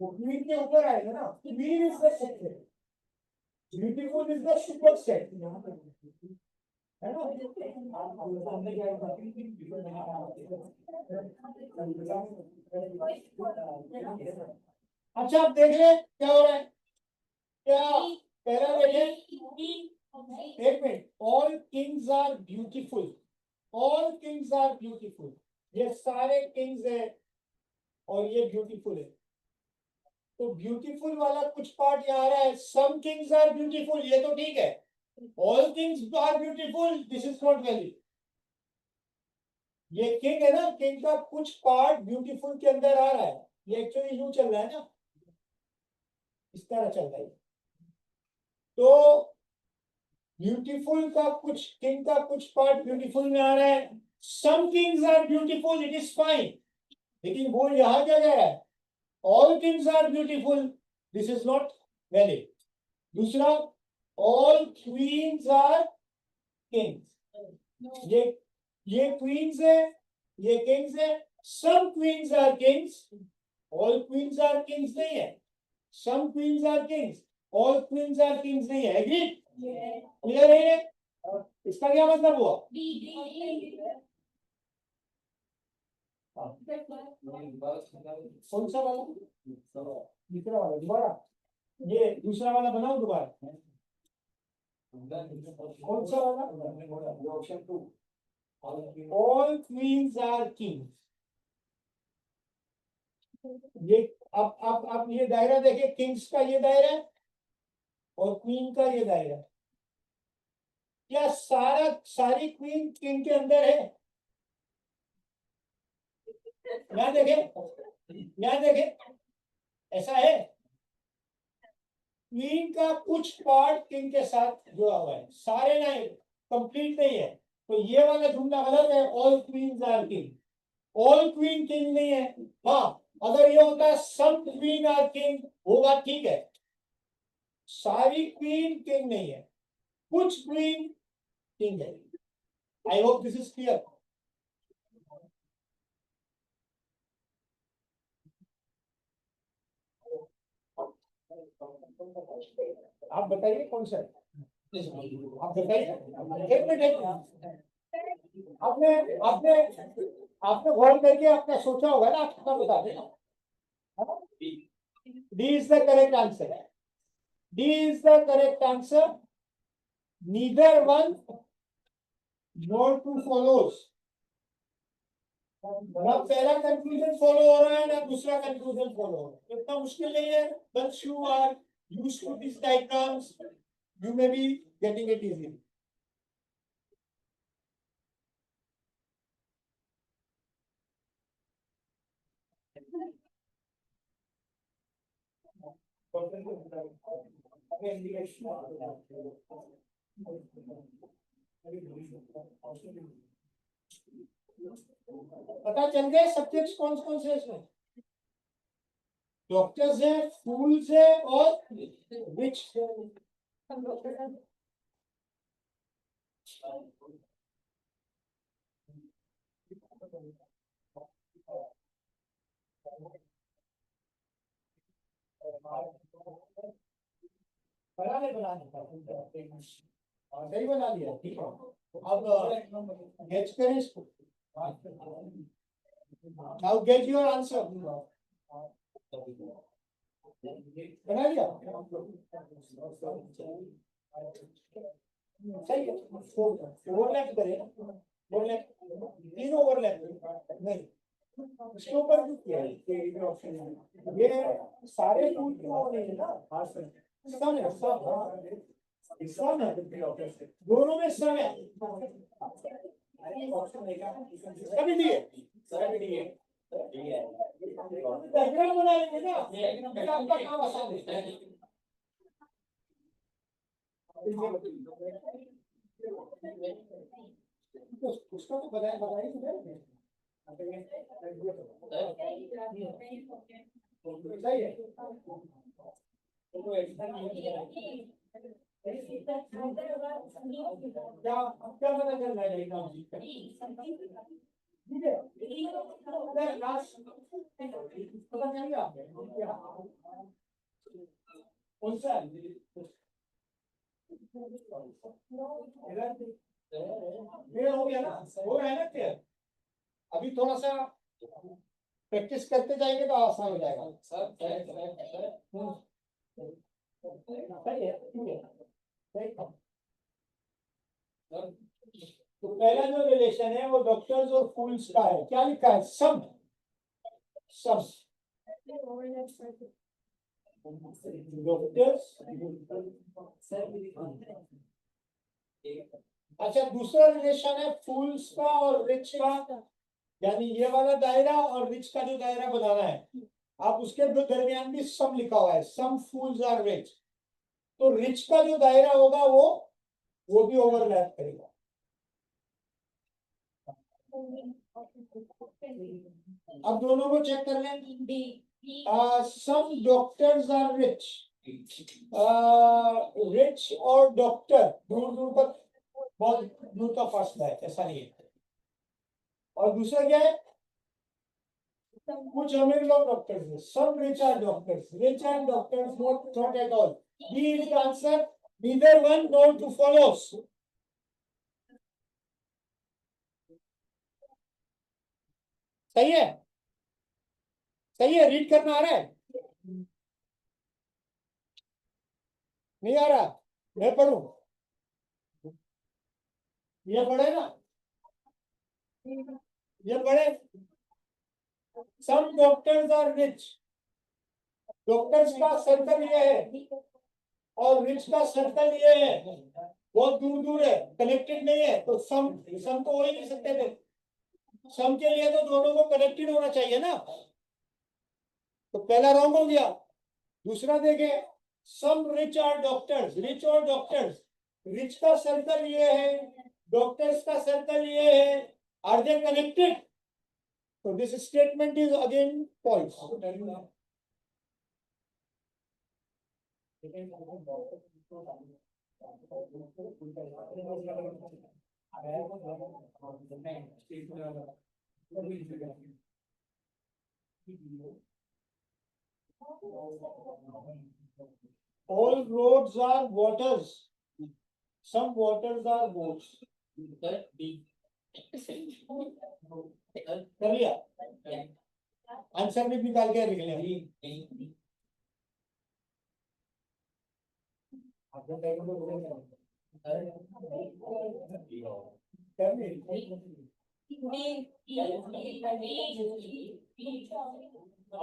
क्वीन के ऊपर आएगा ना, queen is the set, beautiful is the super set, है ना। अच्छा आप देख ले क्या हो रहा है, क्या पहला देखिए, एक minute, all kings are beautiful, all kings are beautiful, ये सारे किंग्स है और ये ब्यूटीफुल है, तो ब्यूटीफुल वाला कुछ पार्ट यहाँ आ रहा है, सम किंग्स आर ब्यूटीफुल, ये तो ठीक है, all kings are beautiful this is not valid, ये किंग है ना, किंग का कुछ पार्ट ब्यूटीफुल के अंदर आ रहा है, ये एक्चुअली यूं चल रहा है ना, इस तरह चल रहा है, तो ब्यूटीफुल का कुछ, किंग का कुछ पार्ट ब्यूटीफुल में आ रहा है, some kings are beautiful it is fine, लेकिन वो यहां क्या कह रहा है, all kings are beautiful this is not valid. दूसरा, ऑल क्वींस आर किंग्स, ये क्वींस है, ये किंग्स है, some queens are kings, all queens are kings नहीं है, some queens are kings, all queens are kings नहीं है, एग्री, क्लियर है, इसका क्या मतलब हुआ, कौन सा वाला, दूसरा वाला, दोबारा ये दूसरा वाला बनाओ दोबारा, कौन सा वाला, option 2, all queens are kings, ये अब ये दायरा देखिए, किंग्स का ये दायरा है और क्वीन का ये दायरा, क्या सारी क्वीन किंग के अंदर है, यहाँ देखें, यहाँ देखें, ऐसा है, क्वीन का कुछ पार्ट किंग के साथ जुड़ा हुआ है, सारे नहीं, कंप्लीट नहीं है, तो ये वाला जुमला गलत है, all queens are king, all queen king नहीं है, हाँ अगर ये होता है सम क्वीन आर किंग वो बात ठीक है, सारी क्वीन किंग नहीं है, कुछ क्वीन किंग है, आई होप दिस इज क्लियर। आप बताइए कौन सा, आप बताइए, एक मिनट, आपने आपने आपने गौर करके आपने सोचा होगा ना, आप कितना बता देना, D is the correct answer, D is the correct answer, neither one not two follows, ना पहला कंक्लूजन फॉलो हो रहा है ना दूसरा कंक्लूजन फॉलो हो रहा है, इतना मुश्किल नहीं है, बस you are used to this diagrams, you may be getting it easily. पता चल गए सब्जेक्ट्स कौन कौन से इसमें, डॉक्टर्स है, फूल्स है और रिच। सही बना लिया, ठीक है। अब गेट करें इसको। Now get your answer. बना लिया, सही है। ओवरलैप करें, ओवरलैप, तीन ओवरलैप नहीं, इसके ऊपर भी किया है। ये सारे फूल क्यों नहीं है ना, सम है, सम है, दोनों में सम है। कभी दिए डायग्राम बना लेंगे ना, आपका काम आसान है। उसका तो बताया बताया सही है। क्या क्या पता चल रहा है, ठीक है। पता चल गया कौन सा क्लियर हो गया ना, हो रहा है ना क्लियर। अभी थोड़ा सा प्रैक्टिस करते जाएंगे तो आसान हो जाएगा। सही है, ठीक है। तो पहला जो रिलेशन है वो डॉक्टर्स और फूल्स का है। क्या लिखा है? सब सब डॉक्टर्स। अच्छा, दूसरा रिलेशन है फूल्स का और रिच का, यानी ये वाला दायरा और रिच का जो दायरा बनाना है, आप उसके दरमियान भी सम लिखा हुआ है, सम फूल्स आर रिच। तो रिच का जो दायरा होगा वो भी ओवरलैप करेगा। अब दोनों को चेक कर लें। Some doctors are rich, rich और डॉक्टर दूर दूर तक, बहुत दूर का फासला है, ऐसा नहीं है। और दूसरा क्या है? कुछ अमीर लोग डॉक्टर्स हैं, सब rich are doctors, rich and doctors not at all. B is the answer, neither one nor two follows। सही है, सही है। रीड करना आ रहा है? नहीं आ रहा? मैं पढ़ूं? ये पढ़े ना, ये पढ़े। Some doctors are rich, doctors का सर्कल ये है और रिच का सर्कल ये है, बहुत दूर दूर है, कनेक्टेड नहीं है। तो सम तो हो ही नहीं सकते थे। सम के लिए तो दोनों को कनेक्टेड होना चाहिए ना। तो पहला रॉन्ग हो गया। दूसरा देखे, some rich are doctors, rich और डॉक्टर्स, रिच का सर्कल ये है, डॉक्टर्स का सर्कल ये है, आर दे कनेक्टेड? तो this statement is again false. All roads are waters, some waters are boats। कर लिया? आंसर भी निकाल के लिख लिया।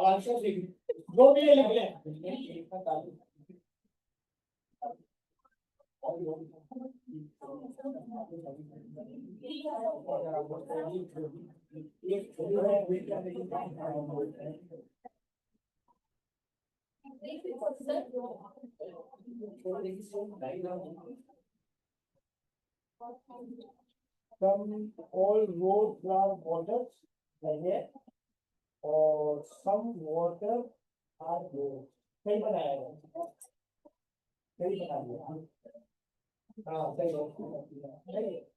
आंसर लिख, जो भी लिख लें। Some all roads are waters, और some water सही बनाया है, सही बना दिया। हाँ सही है।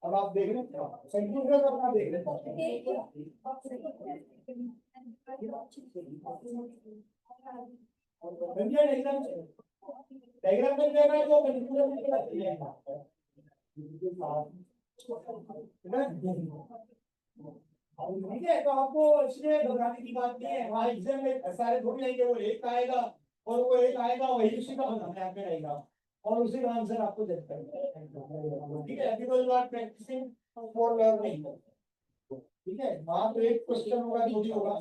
अब आप देख रहे हैं कंफ्यूजन अपना देख रहे हैं डायग्राम में देना है तो कंफ्यूजन नहीं लगती ठीक है। तो आपको इसलिए घबराने की बात नहीं है, वहाँ एग्जाम में सारे थोड़ी आएंगे, वो एक आएगा और वो एक आएगा वही उसी का बनाना है रहेगा और उसी का आंसर आपको देता है। ठीक है, because you are practising for learning. ठीक है, वहाँ तो एक क्वेश्चन होगा थोड़ी होगा।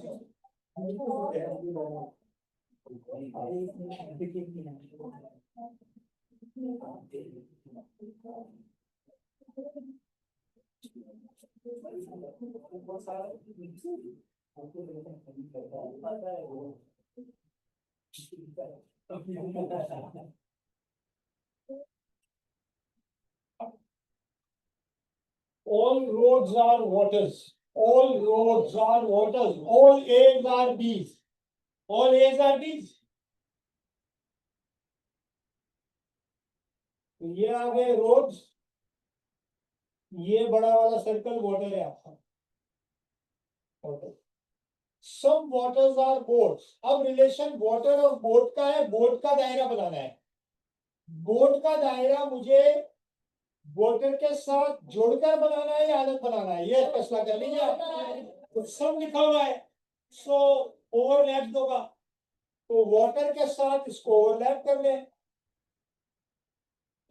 All roads are waters. All roads are waters. All A's are B's. All A's are B's. ये आ गए रोड्स, ये बड़ा वाला सर्कल वाटर है आपका। सम वाटर्स आर बोट्स। अब रिलेशन वाटर और बोट का है, बोट का दायरा बनाना है। बोट का दायरा मुझे वाटर के साथ जोड़कर बनाना है या अलग बनाना है, ये फैसला कर लीजिए आप। तो सम लिखा हुआ है, सो ओवरलैप होगा, तो वाटर के साथ इसको ओवरलैप कर ले,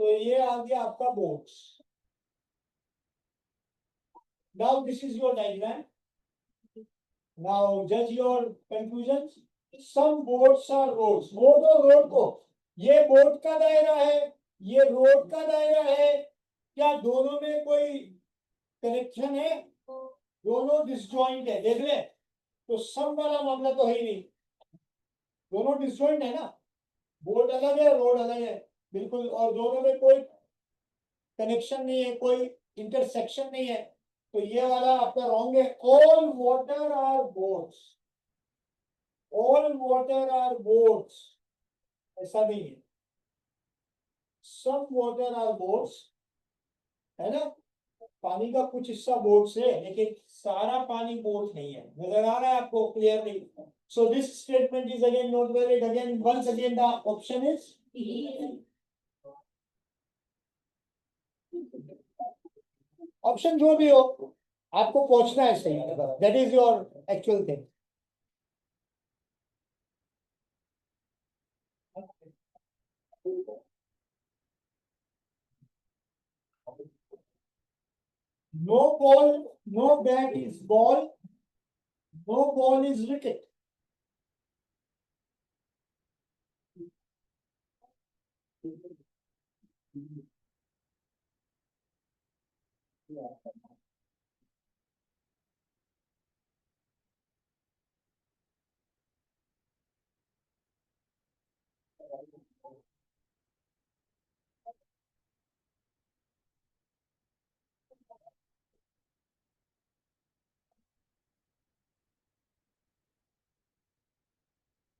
तो ये आ गया आपका boats. Now this is your diagram. Now जज your conclusion. Some boats are roads. Boat और रोड को, ये बोट का दायरा है, ये रोड का दायरा है, क्या दोनों में कोई कनेक्शन है? दोनों डिसजॉइंट है, देख ले। तो सम वाला मामला तो है ही नहीं, दोनों डिसजॉइंट है ना, बोट अलग है रोड अलग है बिल्कुल, और दोनों में कोई कनेक्शन नहीं है, कोई इंटरसेक्शन नहीं है, तो ये वाला आपका रॉन्ग है। All water are boats, all water are boats, ऐसा नहीं है। सम वाटर आर बोट्स, है ना, पानी का कुछ हिस्सा बोट से, लेकिन सारा पानी बोट नहीं है। नजर आ रहा है आपको clearly? So this statement is again not valid. Again once again the option is option जो भी हो, आपको पहुंचना है सही, that is your actual thing. No ball, no bat is ball, no ball is wicket.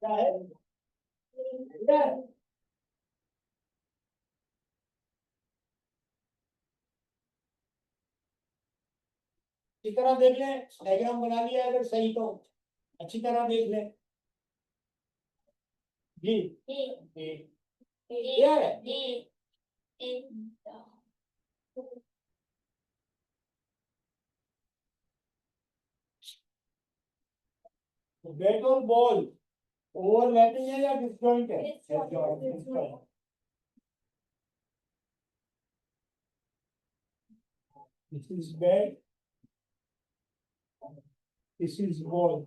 क्या है? क्या है? अच्छी तरह देख लें, डायग्राम बना लिया अगर सही तो अच्छी तरह देख लें। जी जी, क्या है? बैट और बॉल ओवरलैपिंग है या डिस्जॉइंट है? This is bat, this is ball.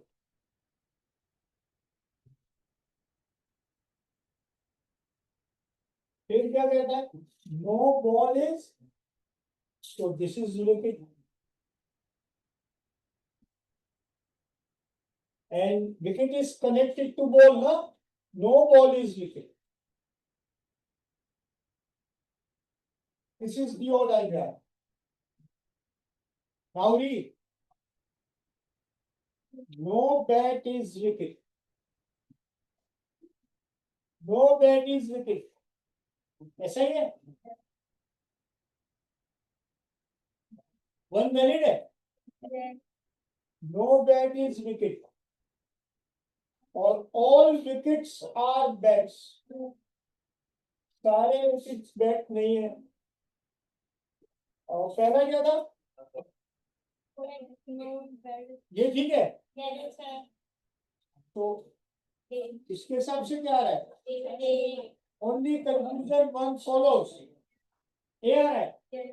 फिर क्या कहता है? No ball is, so this is wicket and wicket is connected to ball, no? No ball is wicket. This is your diagram. Now read. No bat is wicket. No bat is wicket, ऐसा ही है, वन वैलिड है, नो बैट इज विकेट और ऑल विकेट्स आर बैट्स, सारे विकेट्स बैट नहीं है। और पहला क्या था, ये ठीक है, तो इसके हिसाब से क्या आ रहा है, ओनली कंक्लूजन वन फॉलोज, ये आ रहा है,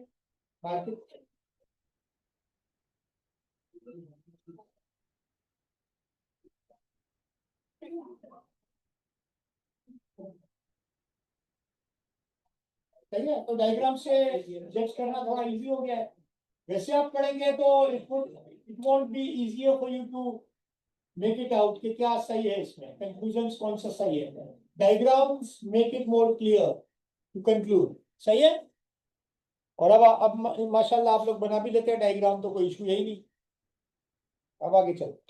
बाकी सही है। तो डायग्राम से जज करना थोड़ा इजी हो गया है। वैसे आप पढ़ेंगे तो it won't be easier for you to make it out कि क्या सही है, इसमें कंक्लूजन कौन सा सही है। Diagrams make it more clear to conclude, सही है। और अब माशाल्लाह आप लोग बना भी लेते हैं डायग्राम, तो कोई इशू यही नहीं। अब आगे चलो,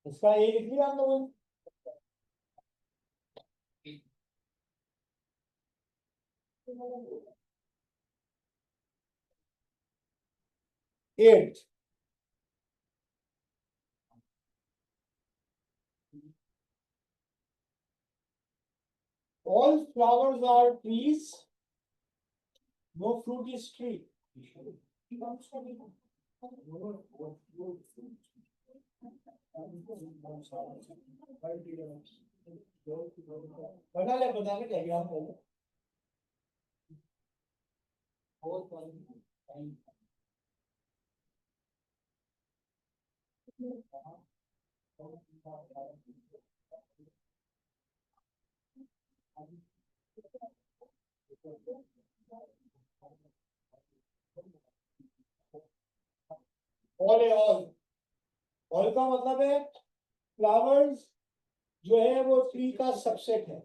इसका ये लिख लिया हम लोगों ने। Eight, all flowers are trees, no fruit is tree। बना ले डायग्राम को। ऑल है, ऑल का मतलब है फ्लावर्स जो है वो ट्री का सबसेट है।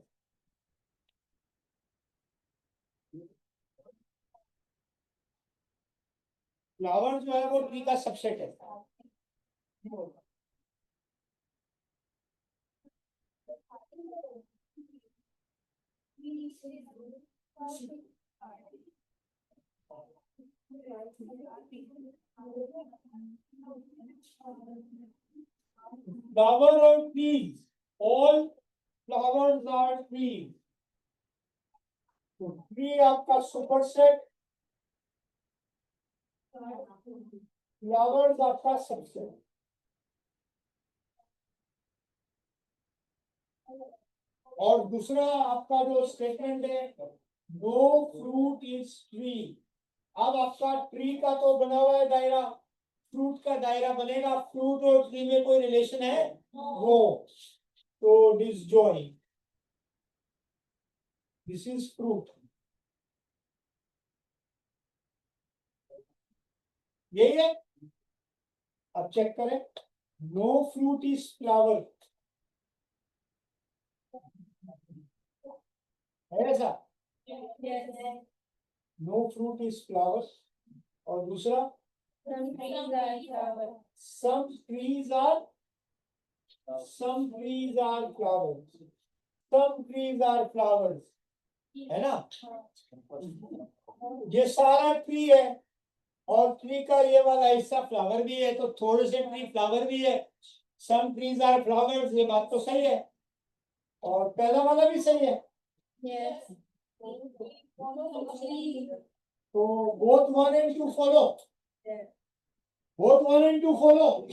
फ्लावर जो है वो ट्री का सबसेट है। फ्लावर और trees, all flowers are trees, तो ट्री आपका सुपरसेट, फ्लावर्स आपका सबसेट। और दूसरा आपका जो स्टेटमेंट है, नो फ्रूट इज ट्री। अब आपका ट्री का तो बना हुआ है दायरा, फ्रूट का दायरा बनेगा। फ्रूट और ट्री में कोई रिलेशन है? नो, तो डिसजॉइन, दिस इज फ्रूट, यही है। अब चेक करें, नो फ्रूट इज फ्लावर, है ऐसा? No fruit is flower. और दूसरा, some trees are some trees are flowers, some trees are flowers, है ना? ये सारा ट्री है और ट्री का ये वाला हिस्सा फ्लावर भी है, तो थोड़े से ट्री फ्लावर भी है। सम ट्रीज आर फ्लावर्स, ये बात तो सही है। और पहला वाला भी सही है। तो both one and two follow, both one and two follow,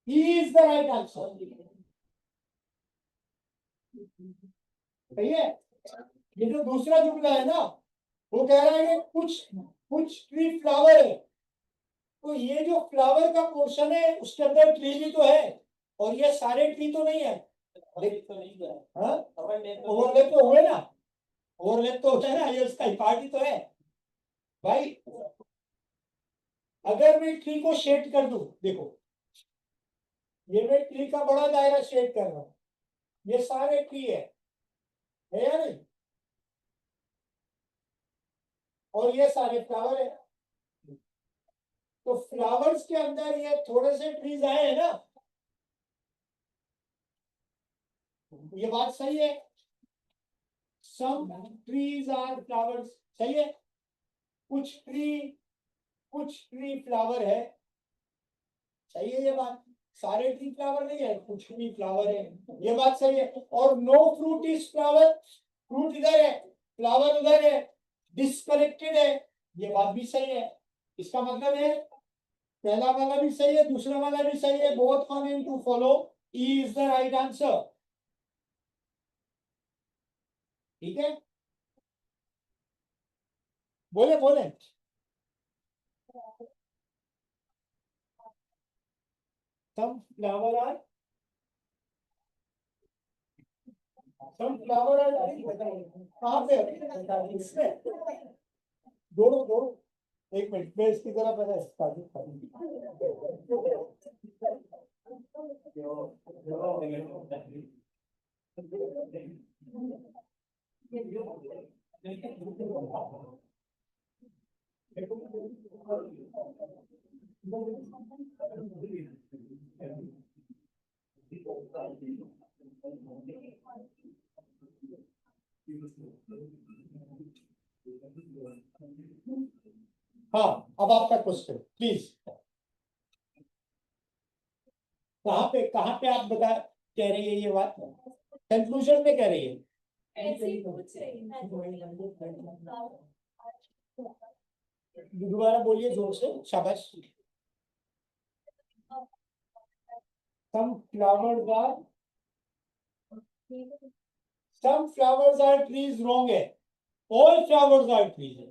he is the right answer, सही है। ये जो दूसरा जुमला है ना, वो कह रहा है कि कुछ कुछ ट्री फ्लावर है, तो ये जो फ्लावर का पोर्शन है उसके अंदर ट्री भी तो है, और ये सारे ट्री तो नहीं है। हाँ, ओवरलैप तो हुए ना, ओवरलैप तो होता है ना, ये उसका पार्ट ही तो है भाई। अगर मैं ट्री को शेड कर दूं, देखो ये मैं ट्री का बड़ा दायरा शेड कर रहा हूं, ये सारे ट्री है या नहीं, और ये सारे फ्लावर है, तो फ्लावर्स के अंदर ये थोड़े से ट्रीज आए हैं ना, ये बात सही है. Some trees are flowers. सही है. कुछ ट्री फ्लावर है. सही है ये बात. सारे ट्री फ्लावर नहीं है, कुछ ट्री फ्लावर है. ये बात सही है. और no fruit is flower. Fruit इधर है, फ्लावर उधर है, डिस्कनेक्टेड है. ये बात भी सही है. इसका मतलब है पहला वाला भी सही है, दूसरा वाला भी सही है. Both continue to follow. E is the right answer. ठीक है, बोले बोले. सनफ्लावर आर सनफ्लावर आर कहाँ पे इसमें. दोनों दोनों. एक मिनट, मैं इसकी तरह पहले हाँ, अब आपका क्वेश्चन प्लीज. कहाँ पे आप बता कह रही है ये बात. कंक्लूजन में कह रही है. ऐसे ही पूछ रही दोबारा बोलिए जोर से. शाबाश. some flowers are trees wrong है. all flowers are trees है.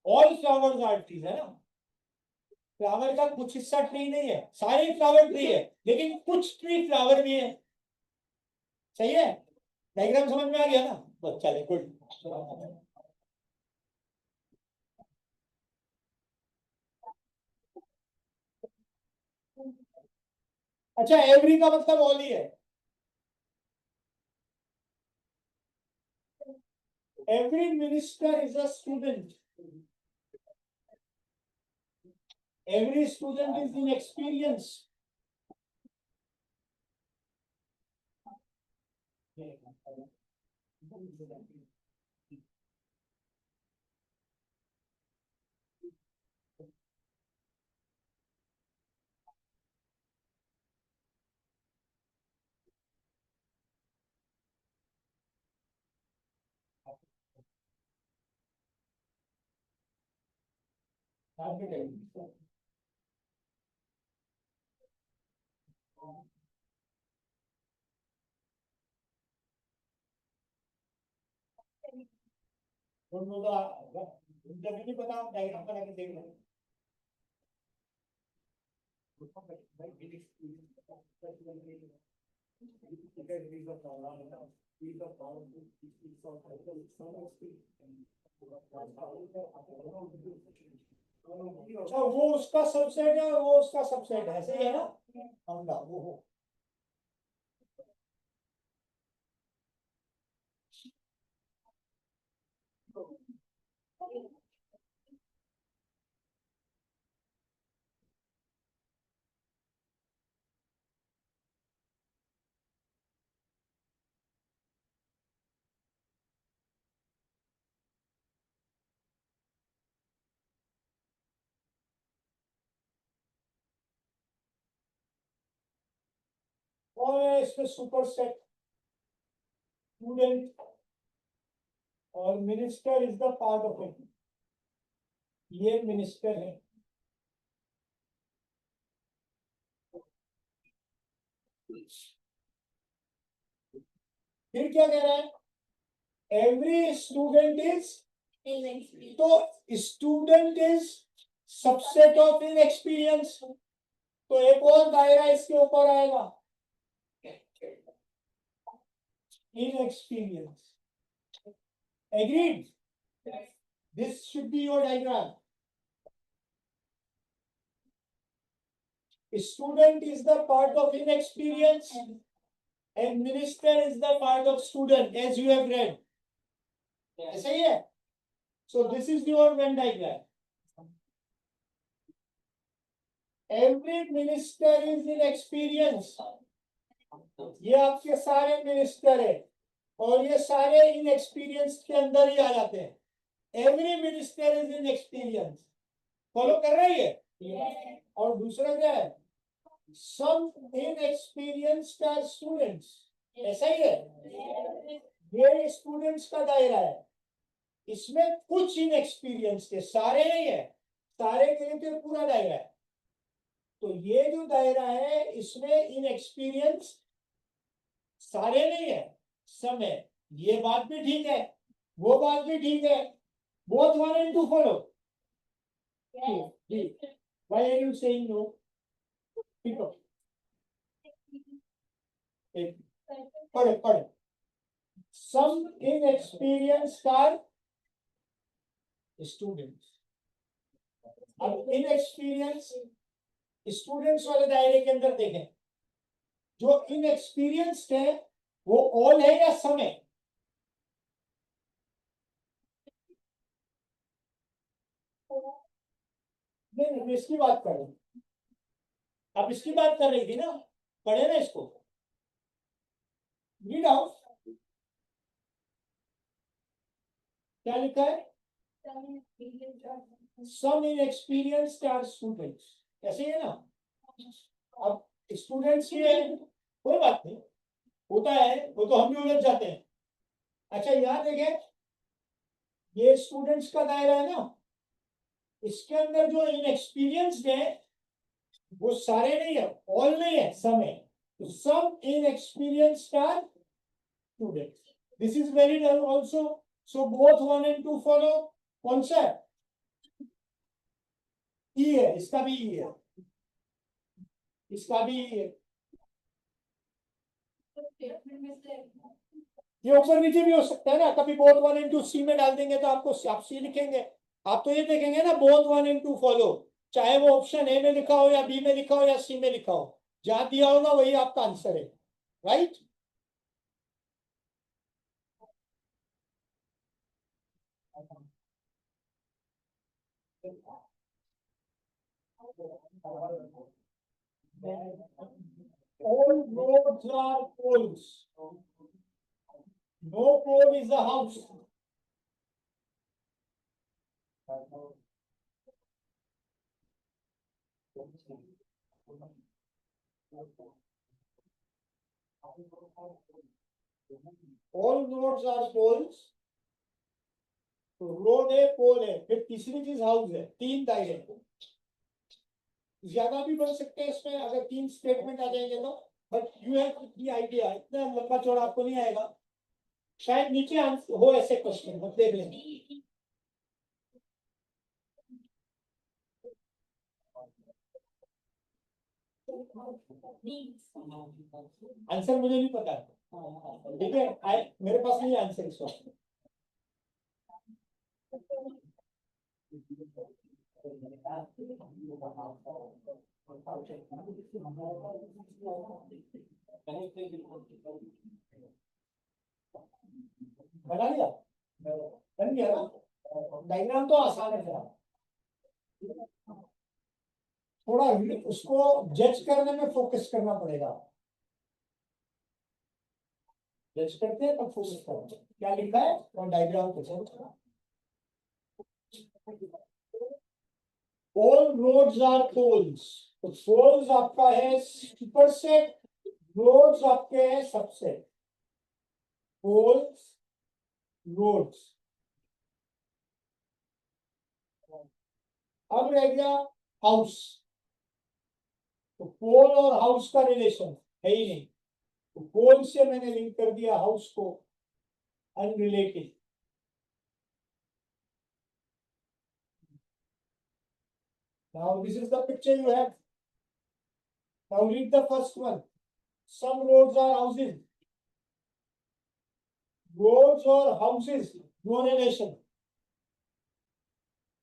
all flowers are trees है ना. फ्लावर का कुछ हिस्सा ट्री नहीं है, सारे फ्लावर ट्री है, लेकिन कुछ ट्री फ्लावर भी है. सही है. डायग्राम समझ में आ गया ना. बस चले, गुड. अच्छा, एवरी का मतलब ऑल ही है. Every minister is a student. Every student is in experience. दोनों का जब नहीं पता, डायग्राम बना के देख लो. अच्छा, वो उसका सबसेट है और वो उसका सबसेट है, ऐसे ही है ना. वो और इसमें सुपर सेट स्टूडेंट और minister is the part of it. ये मिनिस्टर है. फिर क्या कह रहा है. Every student is. तो student is subset of inexperience. तो एक और दायरा इसके ऊपर आएगा, inexperience. Agreed. This should be your diagram. Student is the part of inexperience and minister is the part of student, as you have read. ऐसा ही है. So this is your Venn diagram. Every minister is in experience ये आपके सारे मिनिस्टर है और ये सारे इन एक्सपीरियंस के अंदर ही आ जाते हैं। Every minister is in experience. Follow कर रही है। और दूसरा क्या है, सम इन एक्सपीरियंस आर स्टूडेंट्स। ऐसा ही है, ये स्टूडेंट्स का दायरा है। इसमें कुछ इन एक्सपीरियंस के, सारे नहीं है, सारे के लिए तो पूरा दायरा है। तो ये जो दायरा है इसमें इन एक्सपीरियंस सारे नहीं है, सब है। ये बात भी ठीक है, वो बात भी ठीक है। Both one and two follow. Why are you saying no? Pick up. पढ़े पढ़े। Some inexperienced are students. अब inexperienced स्टूडेंट्स वाले दायरे के अंदर देखें, जो इनएक्सपीरियंस्ड है वो ऑल है या सम है? नहीं, इसकी बात कर रहे हैं। आप इसकी बात कर रही थी ना, पढ़े ना इसको, रीड आउट। क्या लिखा है? सम इनएक्सपीरियंस्ड आर स्टूडेंट्स, ऐसे ही है ना। अब स्टूडेंट्स के कोई बात नहीं, होता है, वो तो हम भी उलझ जाते हैं। अच्छा यहाँ देखें, ये स्टूडेंट्स का दायरा है ना, इसके अंदर जो इनएक्सपीरियंस्ड है वो सारे नहीं है, ऑल नहीं है, सम है। तो some inexperienced are students. This is valid also. So both 1 and 2 follow. कौन सा है? ई है, इसका भी ई है, इसका भी ई है। ये ऊपर नीचे भी हो सकता है ना, कभी बोथ 1 and 2 सी में डाल देंगे तो आपको आप सी लिखेंगे। आप तो ये देखेंगे ना बोथ 1 and 2 फॉलो, चाहे वो ऑप्शन ए में लिखा हो या बी में लिखा हो या सी में लिखा हो, जहां दिया होगा वही आपका आंसर है, right. All roads are poles. No pole is a house. All roads are poles. Road है, पोल है, फिर तीसरी चीज हाउस है। तीन दायरे, ज्यादा भी बन सकते हैं इसमें अगर तीन स्टेटमेंट आ जाएंगे तो। But you have the idea, इतना लंबा चौड़ा आपको नहीं आएगा। शायद नीचे आंसर हो ऐसे क्वेश्चन, मत देख लेंगे। आंसर मुझे नहीं पता है, ठीक है, मेरे पास नहीं आंसर इस वक्त। बना लिया, बन गया ना। डायग्राम तो आसान है जरा, थोड़ा उसको जज करने में फोकस करना पड़ेगा। जज करते हैं तब फोकस करते हैं क्या लिखा है और डायग्राम को चल। All roads are poles। तो पोल्स आपका है सुपरसेट, रोड्स आपके हैं सबसेट। Poles, roads. अब रह गया हाउस। तो पोल और हाउस का रिलेशन है ही नहीं, तो पोल से मैंने लिंक कर दिया हाउस को, unrelated. Now this is the picture you have. Now read the first one. Some roads are houses. Roads or houses, no relation.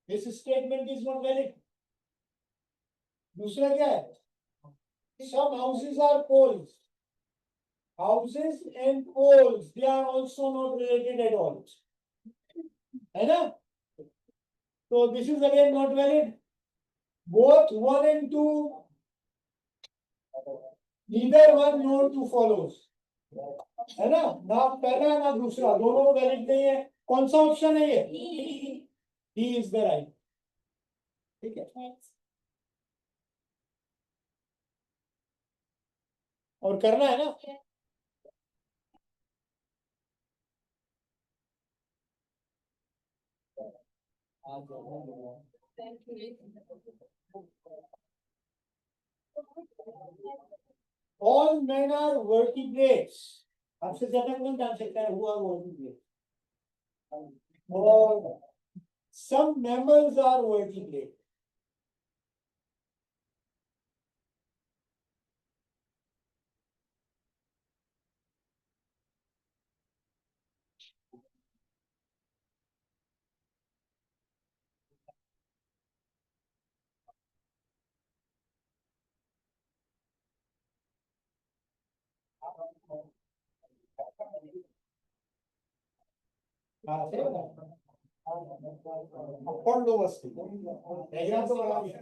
This statement is not valid. दूसरा क्या है? Some houses are poles. Houses and poles, they are also not related at all. है ना? So this is again not valid. Both 1 and 2 neither one NOR two follows, है ना, ना पहला ना दूसरा, दोनों वैलिड नहीं है। कौन सा ऑप्शन है ये? D is the right. ठीक है, और करना है ना। All men are vertebrates. आपसे ज्यादा कौन जान सकता है who are vertebrates? और some mammals are vertebrates. हाँ, सही बात है। पढ़ लो बस, एग्जाम तो बना दिया।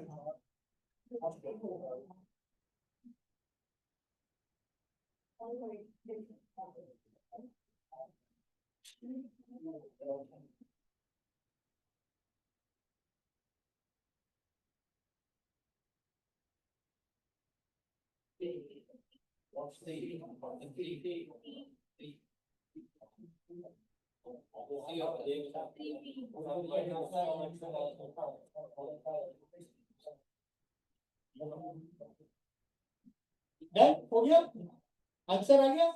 डन हो गया, आंसर आ गया।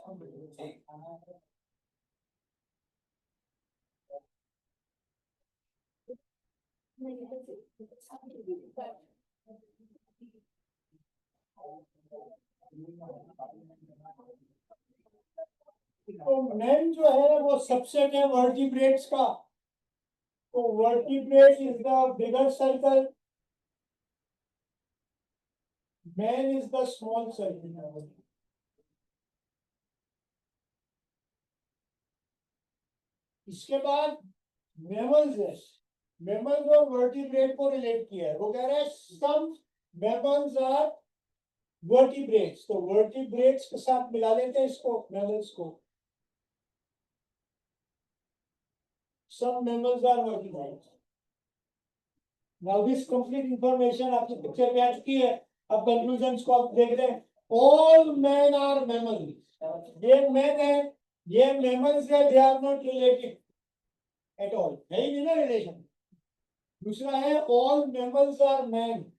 तो मैन जो है वो सबसेट है वर्टिब्रेट्स का, तो vertebrate is the bigger circle, man is the small circle. इसके बाद मैमल्स है, मैमल्स और वर्टिब्रेट को रिलेट किया है, वो कह रहा है सम मैमल्स आर वर्टिब्रेट्स, तो वर्टिब्रेट्स के साथ मिला लेते हैं इसको, मैमल्स को। Some mammals are vertebrates. Now this complete information आपकी पिक्चर में आ चुकी है। अब कंक्लूजन को आप देख रहे हैं, ऑल मैन आर मैमल्स, ये मैन है, ये मैमल्स है, they are not related at all, है ही नहीं ना रिलेशन। दूसरा है ऑल मैमल्स आर मैन,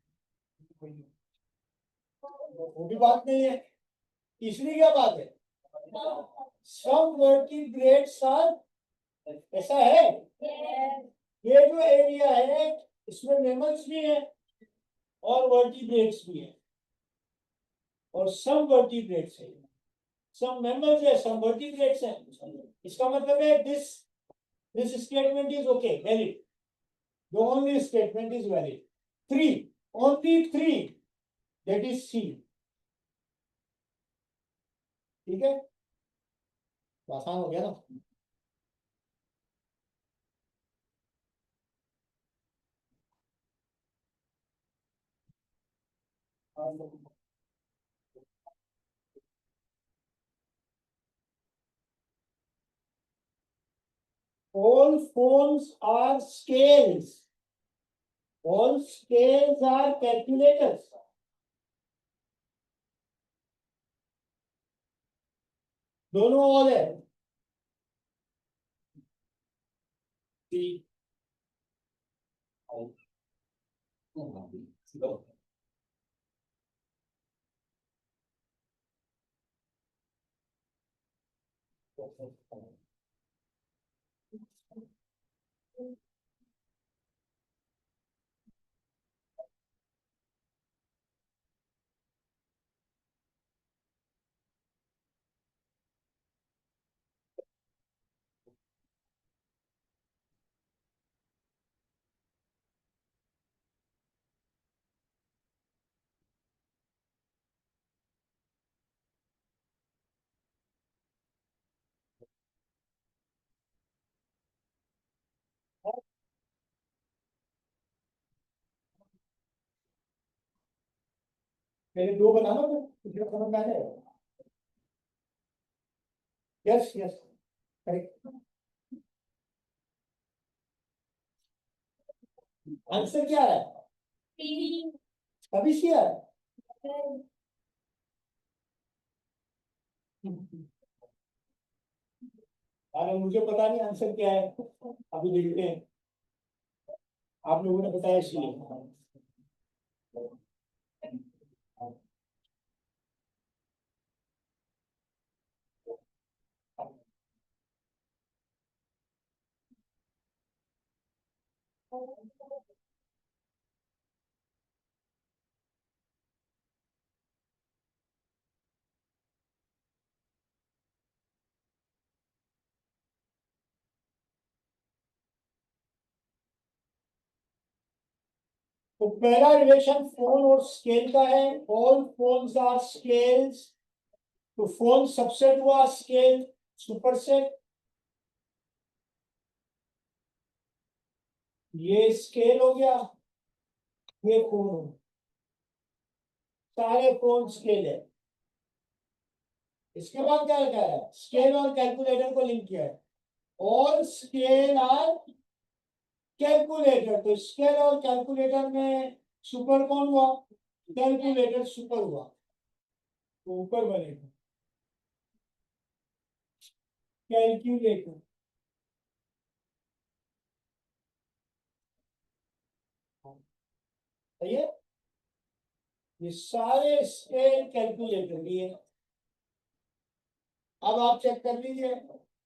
वो भी बात नहीं है। तीसरी क्या बात है, सम वर्टिब्रेट्स आर, ऐसा है। ये जो एरिया है इसमें मैमल्स भी है और वर्टिब्रेट्स भी है, और सम वर्टिब्रेट्स है, सम मैमल्स है, सम वर्टिब्रेट्स है। इसका मतलब है this statement is okay, valid, the only statement is valid, three, only three, that is C। ठीक है, तो आसान हो गया ना। All phones are scales, all scales are calculators। दोनों ऑल है। पहले दो बनाना। समझ में आ जाएगा। Yes yes correct. आंसर क्या है? TV. अभी सी है। अरे मुझे पता नहीं आंसर क्या है, अभी देखते हैं। आप लोगों ने बताया इसलिए। तो पहला रिलेशन फोन और स्केल का है। All phones are scales. तो फोन सबसेट हुआ, स्केल सुपरसेट। ये स्केल हो गया, ये फोन हो गया। सारे फोन स्केल है। इसके बाद क्या लिखा है? स्केल और कैलकुलेटर को लिंक किया है। All scale are calculator. तो स्केल और कैलकुलेटर में सुपर कौन हुआ? कैलकुलेटर सुपर हुआ, तो ऊपर बनेगा कैलकुलेटर। सही है। ये सारे स्केल कैलकुलेटर लिए। अब आप चेक कर लीजिए,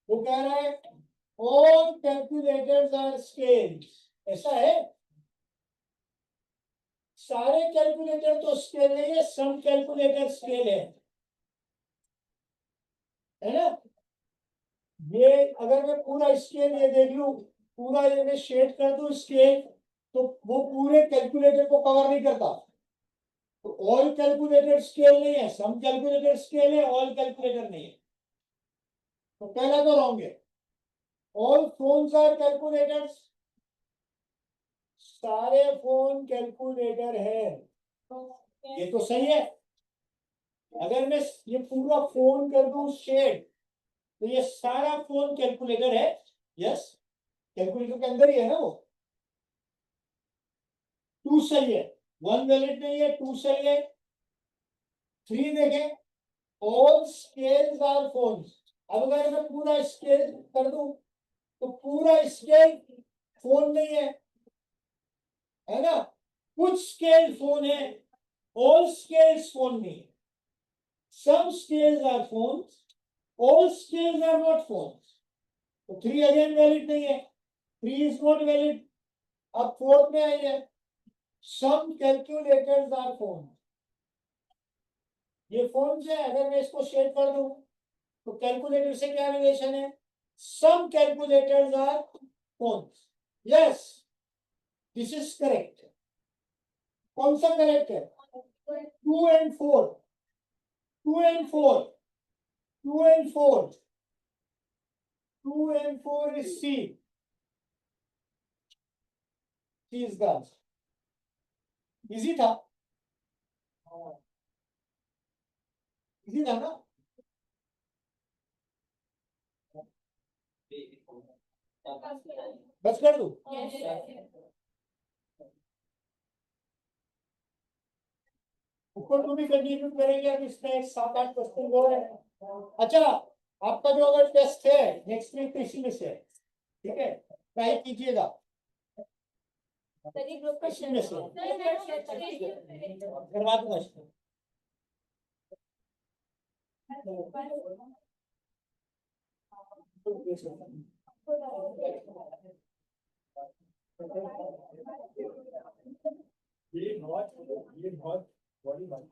वो कह रहा है ऑल कैलकुलेटर्स आर स्केल्स। ऐसा है? सारे कैलकुलेटर तो स्केल नहीं है, सम कैलकुलेटर स्केल है ना? ये अगर मैं पूरा स्केल ये देख लूं, पूरा ये मैं शेड कर दूं स्केल, तो वो पूरे कैलकुलेटर को कवर नहीं करता। तो ऑल कैलकुलेटर स्केल नहीं है, सम कैलकुलेटर स्केल है, ऑल कैलकुलेटर नहीं है। तो पहला तो रॉन्ग है। All phones are calculators. सारे फोन कैलकुलेटर है, ये तो सही है। अगर मैं ये पूरा फोन कर दूं शेड, तो ये सारा फोन कैलकुलेटर है। यस, कैलकुलेटर के अंदर ही है ना वो। टू सही है, वन वैलिड नहीं है, टू सही है। थ्री देखें, ऑल स्केल्स आर फोन्स। अब अगर मैं पूरा स्केल कर दूं, तो पूरा स्केल फोन नहीं है ना? कुछ स्केल फोन है, ऑल स्केल्स फोन नहीं है। Some scales are phones, all scales are not phones. तो थ्री अगेन वैलिड नहीं है, थ्री इज नॉट वैलिड। अब फोर्थ में आई है, सम कैलकुलेटर्स आर फोन। ये फोन से अगर मैं इसको शेड कर दूं, तो कैलकुलेटर से क्या रिलेशन है? Some calculators are phones. Yes, this is correct. कौन सा करेक्ट है? Two and four, two and four, two and four, two and four is C. C is the answer. Easy था, इजी था ना? बस कर दू। ऊपर को भी कंटिन्यू करेंगे, अब इसमें 7-8 क्वेश्चन हो रहे हैं। अच्छा, आपका जो अगर टेस्ट है नेक्स्ट वीक, इसी में से, ठीक है, ट्राई कीजिएगा इसी में से, करवा दूंगा इसको। ये बहुत बड़ी बात।